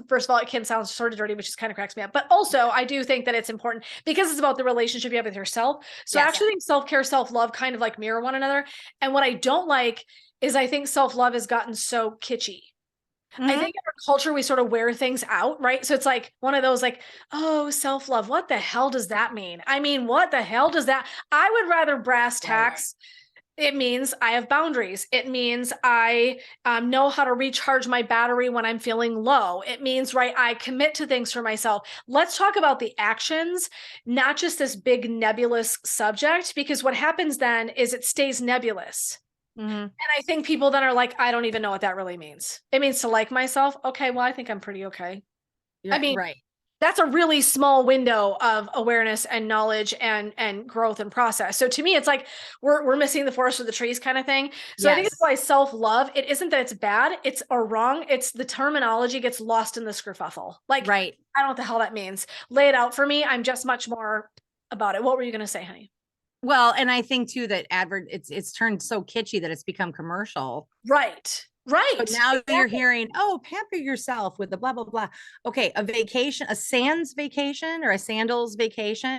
first of all, it can sound sort of dirty, which just kind of cracks me up. But also, I do think that it's important because it's about the relationship you have with yourself. So I Yes. actually think self-care, self-love kind of like mirror one another. And what I don't like is I think self-love has gotten so kitschy. I Hmm. think in our culture we sort of wear things out, right? So it's like one of those like, oh, self-love. What the hell does that mean? I mean, what the hell does that? I would rather brass Right. tacks. It means I have boundaries. It means I know how to recharge my battery when I'm feeling low. It means, right, I commit to things for myself. Let's talk about the actions, not just this big nebulous subject, because what happens then is it stays nebulous. Hmm. And I think people then are like, I don't even know what that really means. It means to like myself. Okay, well, I think I'm pretty okay. I Yeah. mean, Right. that's a really small window of awareness and knowledge and growth and process. So to me, it's like we're missing the forest for the trees kind of thing. So I think it's Yes. why self-love, it isn't that it's bad, it's or wrong. It's the terminology gets lost in the skerfuffle. Like, Right. I don't know what the hell that means. Lay it out for me. I'm just much more about it. What were you gonna say, honey? Well, and I think too that it's turned so kitschy that it's become commercial. Right. So Right. now you're Exactly. hearing, oh, pamper yourself with the blah blah blah. Okay, a vacation, a sands vacation or a sandals vacation,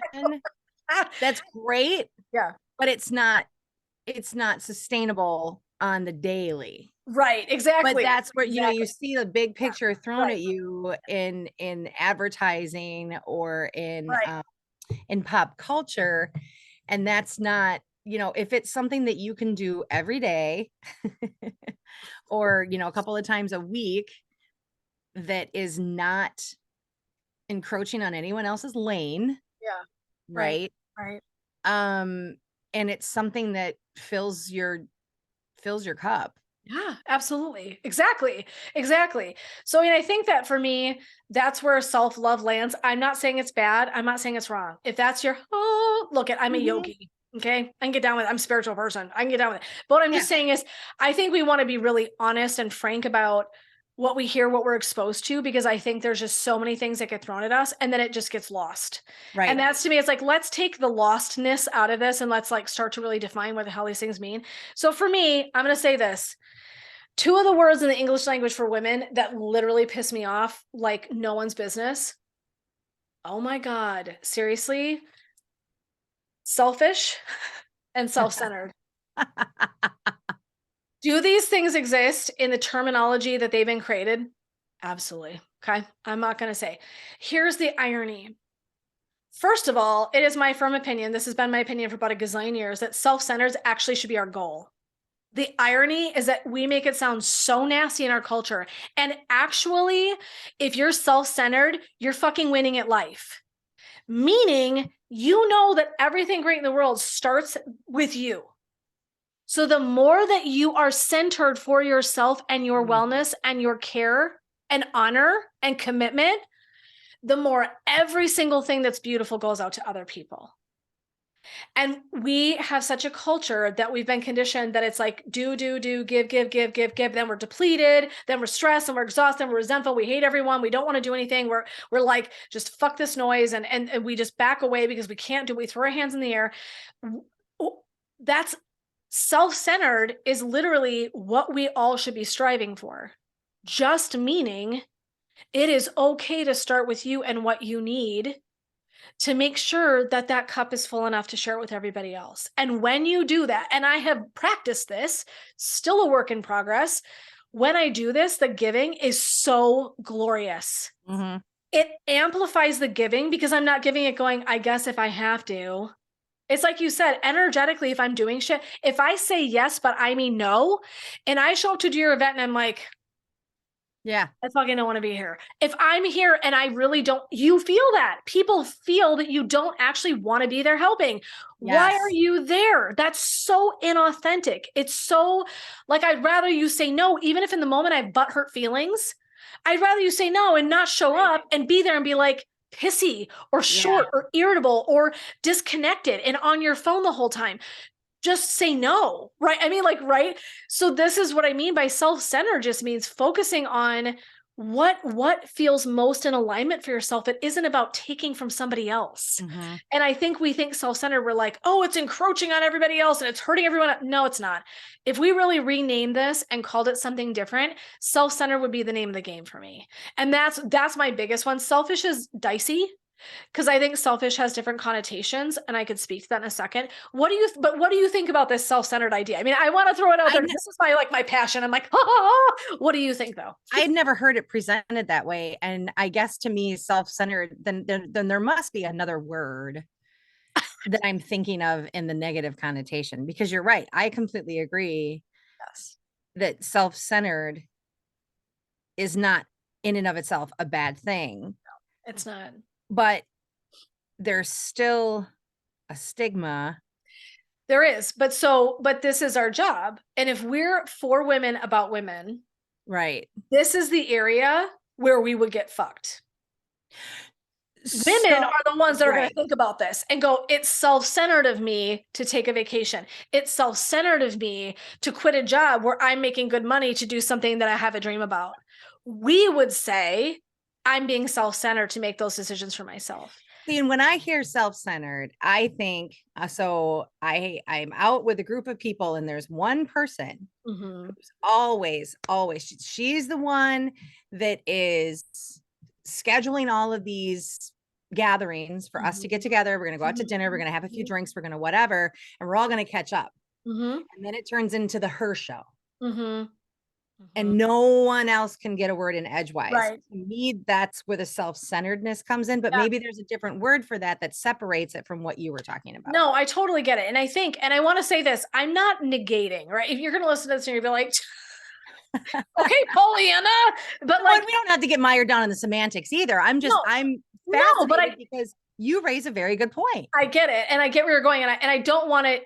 that's great, Yeah. but it's not sustainable on the daily. Right, But exactly, that's where, you exactly. see the big Yeah, picture thrown right, at you in advertising or right. in pop culture, and that's not, if it's something that you can do every day or, a couple of times a week that is not encroaching on anyone else's lane, Yeah, right, right? right. Um and it's something that fills your cup. Yeah, absolutely. Exactly, exactly. So, I mean, I think that for me, that's where self-love lands. I'm not saying it's bad. I'm not saying it's wrong. If that's your, oh, look at, I'm a Mhm. yogi. Okay. I can get down with it. I'm a spiritual person. I can get down with it. But what I'm Yeah, just saying is, I think we want to be really honest and frank about what we hear, what we're exposed to, because I think there's just so many things that get thrown at us and then it just gets lost. And right. that's to me, it's like, let's take the lostness out of this and let's like start to really define what the hell these things mean. So for me, I'm going to say this. Two of the words in the English language for women that literally piss me off like no one's business. Oh my God. Seriously? Selfish and self-centered. Do these things exist in the terminology that they've been created? Absolutely. Okay. I'm not going to say. Here's the irony. First of all, it is my firm opinion. This has been my opinion for about a gazillion years that self centered actually should be our goal. The irony is that we make it sound so nasty in our culture. And actually, if you're self centered, you're fucking winning at life. Meaning, you know that everything great in the world starts with you. So the more that you are centered for yourself and your Mm. wellness and your care and honor and commitment, the more every single thing that's beautiful goes out to other people. And we have such a culture that we've been conditioned that it's like do, give, give, give, give, give. Then we're depleted, then we're stressed and we're exhausted, and we're resentful, we hate everyone, we don't want to do anything. We're like, just fuck this noise, and we just back away because we can't do, we throw our hands in the air. That's self-centered is literally what we all should be striving for. Just meaning it is okay to start with you and what you need to make sure that that cup is full enough to share it with everybody else. And when you do that, and I have practiced this, still a work in progress, when I do this, the giving is so glorious. Mhm. It amplifies the giving because I'm not giving it going, I guess if I have to. It's like you said, energetically, if I'm doing shit, if I say yes, but I mean no, and I show up to do your event and I'm like, Yeah. I fucking don't want to be here. If I'm here and I really don't, you feel that. People feel that you don't actually want to be there helping. Why are Yes. you there? That's so inauthentic. It's so like, I'd rather you say no, even if in the moment I have butthurt feelings. I'd rather you say no and not show Right. up and be there and be like pissy or Yeah. short or irritable or disconnected and on your phone the whole time. Just say no, right? I mean, like, right? So this is what I mean by self-centered just means focusing on what feels most in alignment for yourself. It isn't about taking from somebody else. Hmm. And I think we think self-centered, we're like, oh, it's encroaching on everybody else and it's hurting everyone. No, it's not. If we really renamed this and called it something different, self-centered would be the name of the game for me. And that's my biggest one. Selfish is dicey because I think selfish has different connotations, and I could speak to that in a second. What do you think about this self-centered idea? I mean, I want to throw it out I there. This is my passion. I'm like, what do you think though? I had never heard it presented that way. And I guess to me, self-centered, then there must be another word that I'm thinking of in the negative connotation, because you're right. I completely agree Yes. that self-centered is not in and of itself a bad thing, It's not. but there's still a stigma. There is, but this is our job. And if we're for women about women, Right. this is the area where we would get fucked. Women So, are the ones that are going to right. think about this and go, it's self-centered of me to take a vacation. It's self-centered of me to quit a job where I'm making good money to do something that I have a dream about. We would say, I'm being self-centered to make those decisions for myself. See, and when I hear self-centered, I think I'm out with a group of people, and there's one person Mm-hmm. who's always she's the one that is scheduling all of these gatherings for us to get Mm-hmm. together. We're going to go out to dinner, we're Mm-hmm. going to have a few drinks, we're going to whatever, and we're all going to catch up. Mm-hmm. And then it turns into the her show. Mm-hmm. Mm-hmm. And no one else can get a word in edgewise. Right. To me, that's where the self-centeredness comes in, but Yeah. maybe there's a different word for that that separates it from what you were talking about. No, I totally get it. And I think, and I want to say this, I'm not negating, right? If you're going to listen to this and you'll be like, okay, Pollyanna, but Well, like, and we don't have to get mired down in the semantics either. no, I'm no, but fascinated because you raise a very good point. I get it. And I get where you're going. And I don't want to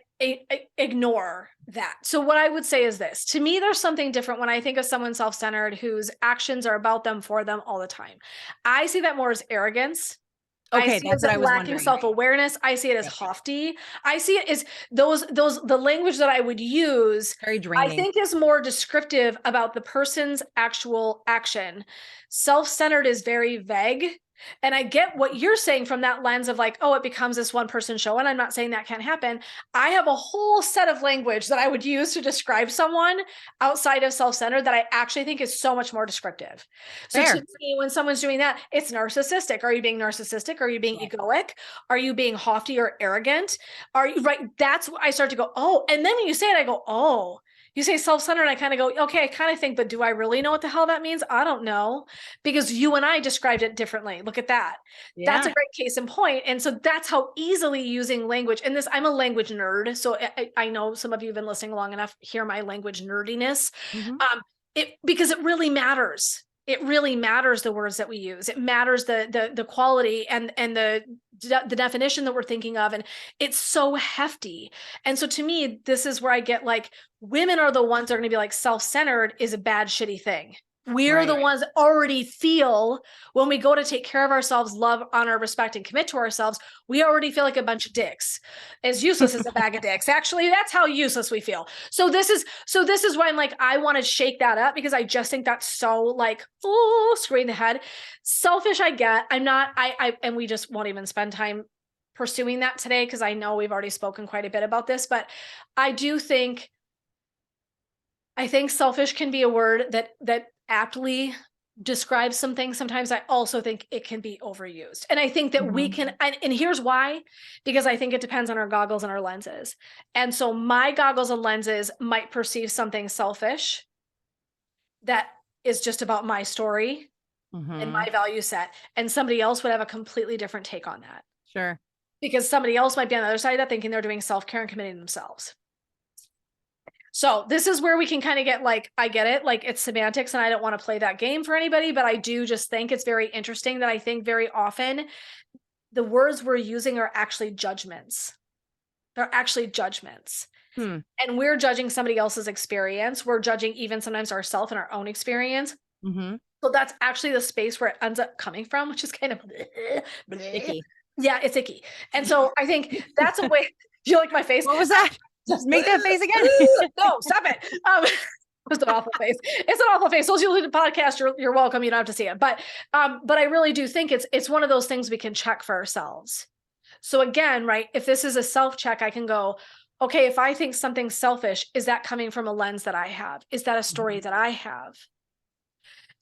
ignore that. So what I would say is this, to me, there's something different when I think of someone self-centered whose actions are about them for them all the time. I see that more as arrogance. I Okay, see it that's as what I was lacking wondering. self-awareness. I see it as Yep. haughty. I see it as the language that I would use, Very I draining. think is more descriptive about the person's actual action. Self-centered is very vague. And I get what you're saying from that lens of like, oh, it becomes this one person show. And I'm not saying that can't happen. I have a whole set of language that I would use to describe someone outside of self-centered that I actually think is so much more descriptive. So to Fair. me, when someone's doing that, it's narcissistic. Are you being narcissistic? Are you being Right. egoic? Are you being haughty or arrogant? Are you right? That's what I start to go, oh, and then when you say it, I go, oh, you say self-centered, and I kind of go, okay, I kind of think, but do I really know what the hell that means? I don't know, because you and I described it differently. Look at that. That's a Yeah. great case in point. And so that's how easily using language, and this, I'm a language nerd. So I know some of you have been listening long enough, hear my language nerdiness. Mhm. Because it really matters. It really matters the words that we use. It matters the quality and the definition that we're thinking of, and it's so hefty. And so to me, this is where I get like, women are the ones that are going to be like, self-centered is a bad shitty thing. We're the Right. ones that already feel, when we go to take care of ourselves, love, honor, respect, and commit to ourselves, we already feel like a bunch of dicks, as useless as a bag of dicks. Actually, that's how useless we feel. So this is why I'm like, I want to shake that up, because I just think that's so like, oh, screwing the head. Selfish, I get. I'm not, and we just won't even spend time pursuing that today, because I know we've already spoken quite a bit about this, but I do think, I think selfish can be a word that aptly describes some things. Sometimes I also think it can be overused. And I think that we Mhm. can, and here's why, because I think it depends on our goggles and our lenses. And so my goggles and lenses might perceive something selfish that is just about my story and my Mhm. value set. And somebody else would have a completely different take on that, Sure. because somebody else might be on the other side of that thinking they're doing self-care and committing themselves. So this is where we can kind of get like, I get it, like it's semantics and I don't want to play that game for anybody, but I do just think it's very interesting that I think very often the words we're using are actually judgments. They're actually judgments. Hmm. And we're judging somebody else's experience. We're judging even sometimes ourselves and our own experience Mhm. So that's actually the space where it ends up coming from, which is kind of Icky. yeah, it's icky. And so I think that's a way. Do you like my face? What was that? Just make that face again. No, stop it. It's an awful face. It's an awful face. Those of you who do the podcast, you're welcome. You don't have to see it. But I really do think it's one of those things we can check for ourselves. So again, right, if this is a self-check, I can go, okay, if I think something's selfish, is that coming from a lens that I have? Is that a story that I have?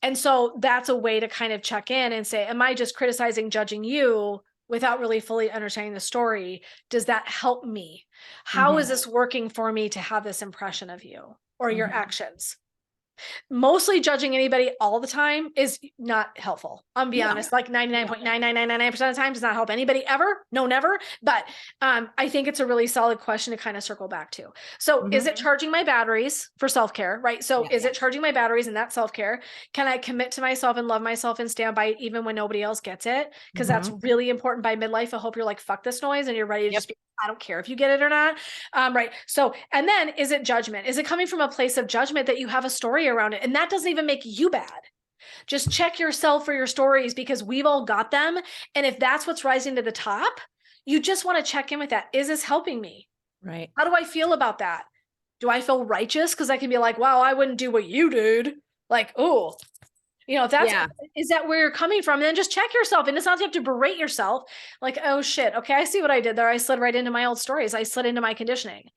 And so that's a way to kind of check in and say, am I just criticizing, judging you without really fully understanding the story? Does that help me? How is this working for me to have this impression of you or your actions? Mostly judging anybody all the time is not helpful. I'm be honest, like 99.99999% of the time does not help anybody ever. No, never. But I think it's a really solid question to kind of circle back to. So is it charging my batteries for self-care, right? So is it charging my batteries in that self-care? Can I commit to myself and love myself and stand by it even when nobody else gets it? Because that's really important by midlife. I hope you're like, fuck this noise and you're ready to just be, I don't care if you get it or not. Right. So, and then is it judgment? Is it coming from a place of judgment that you have a story around it? And that doesn't even make you bad. Just check yourself for your stories because we've all got them. And if that's what's rising to the top, you just want to check in with that. Is this helping me? Right. How do I feel about that? Do I feel righteous? Because I can be like, wow, I wouldn't do what you did. Like, oh, if that's, is that where you're coming from? And then just check yourself. And it's not you have to berate yourself. Like, oh shit. Okay. I see what I did there. I slid right into my old stories. I slid into my conditioning.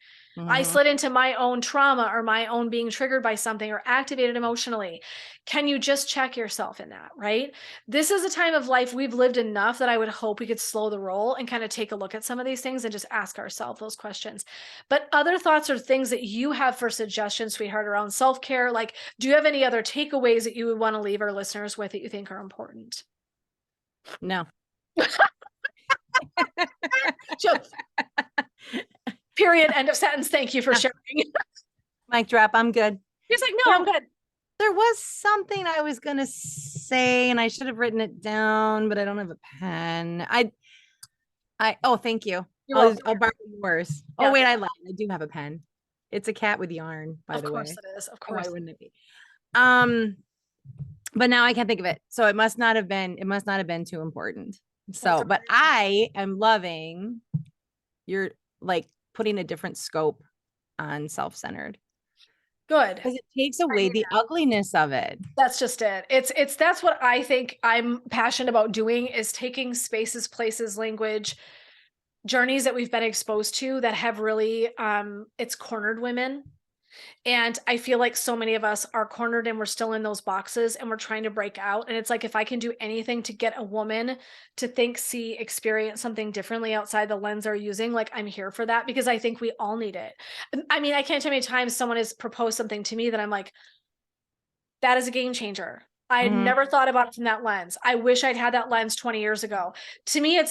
I slid into my own trauma or my own being triggered by something or activated emotionally. Can you just check yourself in that, right? This is a time of life we've lived enough that I would hope we could slow the roll and kind of take a look at some of these things and just ask ourselves those questions. But other thoughts or things that you have for suggestions, sweetheart, around self-care, like, do you have any other takeaways that you would want to leave our listeners with that you think are important? No. Just, period. End of sentence. Thank you for sharing. Mic drop. I'm good. He's like, no, I'm good. There was something I was going to say and I should have written it down, but I don't have a pen. Oh, thank you. I'll borrow yours. Yeah. Oh, wait, I lied. I do have a pen. It's a cat with yarn, by the way. Of course it is. Of course. Why wouldn't it be? But now I can't think of it. So it must not have been too important. So, but I am loving your like putting a different scope on self-centered. Good. Because it takes away the ugliness of it. That's just it. That's what I think I'm passionate about doing is taking spaces, places, language, journeys that we've been exposed to that have really, it's cornered women. And I feel like so many of us are cornered and we're still in those boxes and we're trying to break out. And it's like, if I can do anything to get a woman to think, see, experience something differently outside the lens they're using, like I'm here for that because I think we all need it. I mean, I can't tell how many times someone has proposed something to me that I'm like, that is a game changer. I had never thought about it from that lens. I wish I'd had that lens 20 years ago. To me,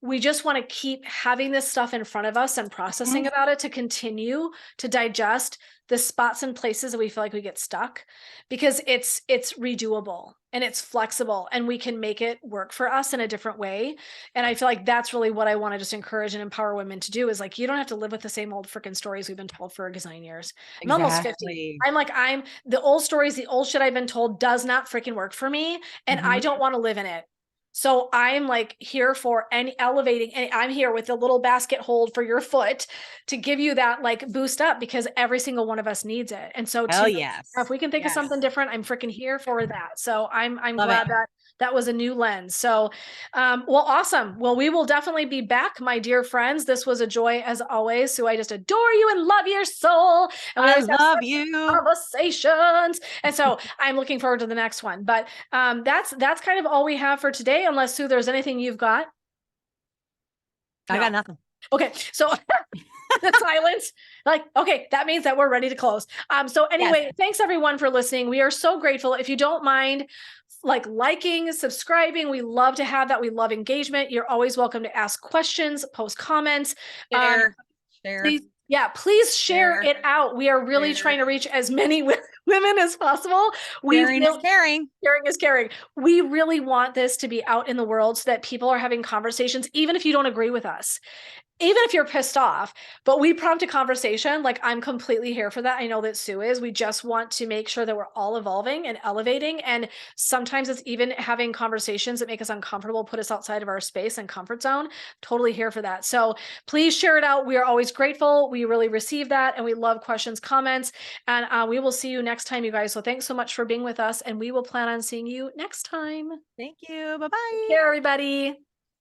we just want to keep having this stuff in front of us and processing about it to continue to digest the spots and places that we feel like we get stuck because it's redoable and it's flexible and we can make it work for us in a different way. And I feel like that's really what I want to just encourage and empower women to do is like, you don't have to live with the same old freaking stories we've been told for a gazillion years. I'm almost 50. I'm the old stories, the old shit I've been told does not freaking work for me. And I don't want to live in it. So I'm like here for any elevating, and I'm here with a little basket hold for your foot to give you that like boost up because every single one of us needs it. And so if we can think of something different, I'm freaking here for that. So I'm glad that was a new lens. So, well, awesome. Well, we will definitely be back, my dear friends. This was a joy as always. So I just adore you and love your soul. And I love you. Conversations. And so I'm looking forward to the next one. But that's kind of all we have for today, unless Sue, there's anything you've got. I got nothing. Okay. So the silence, like, okay, that means that we're ready to close. So anyway, thanks everyone for listening. We are so grateful. If you don't mind, like liking, subscribing, we love to have that. We love engagement. You're always welcome to ask questions, post comments. Share. Please share it out. We are really trying to reach as many women women as possible. We Sharing is really caring. Caring is caring. We really want this to be out in the world so that people are having conversations, even if you don't agree with us, even if you're pissed off, but we prompt a conversation. Like, I'm completely here for that. I know that Sue is. We just want to make sure that we're all evolving and elevating. And sometimes it's even having conversations that make us uncomfortable, put us outside of our space and comfort zone. Totally here for that. So please share it out. We are always grateful. We really receive that. And we love questions, comments. And we will see you next time, you guys. So thanks so much for being with us. And we will plan on seeing you next time. Thank you. Take Bye-bye. care, everybody.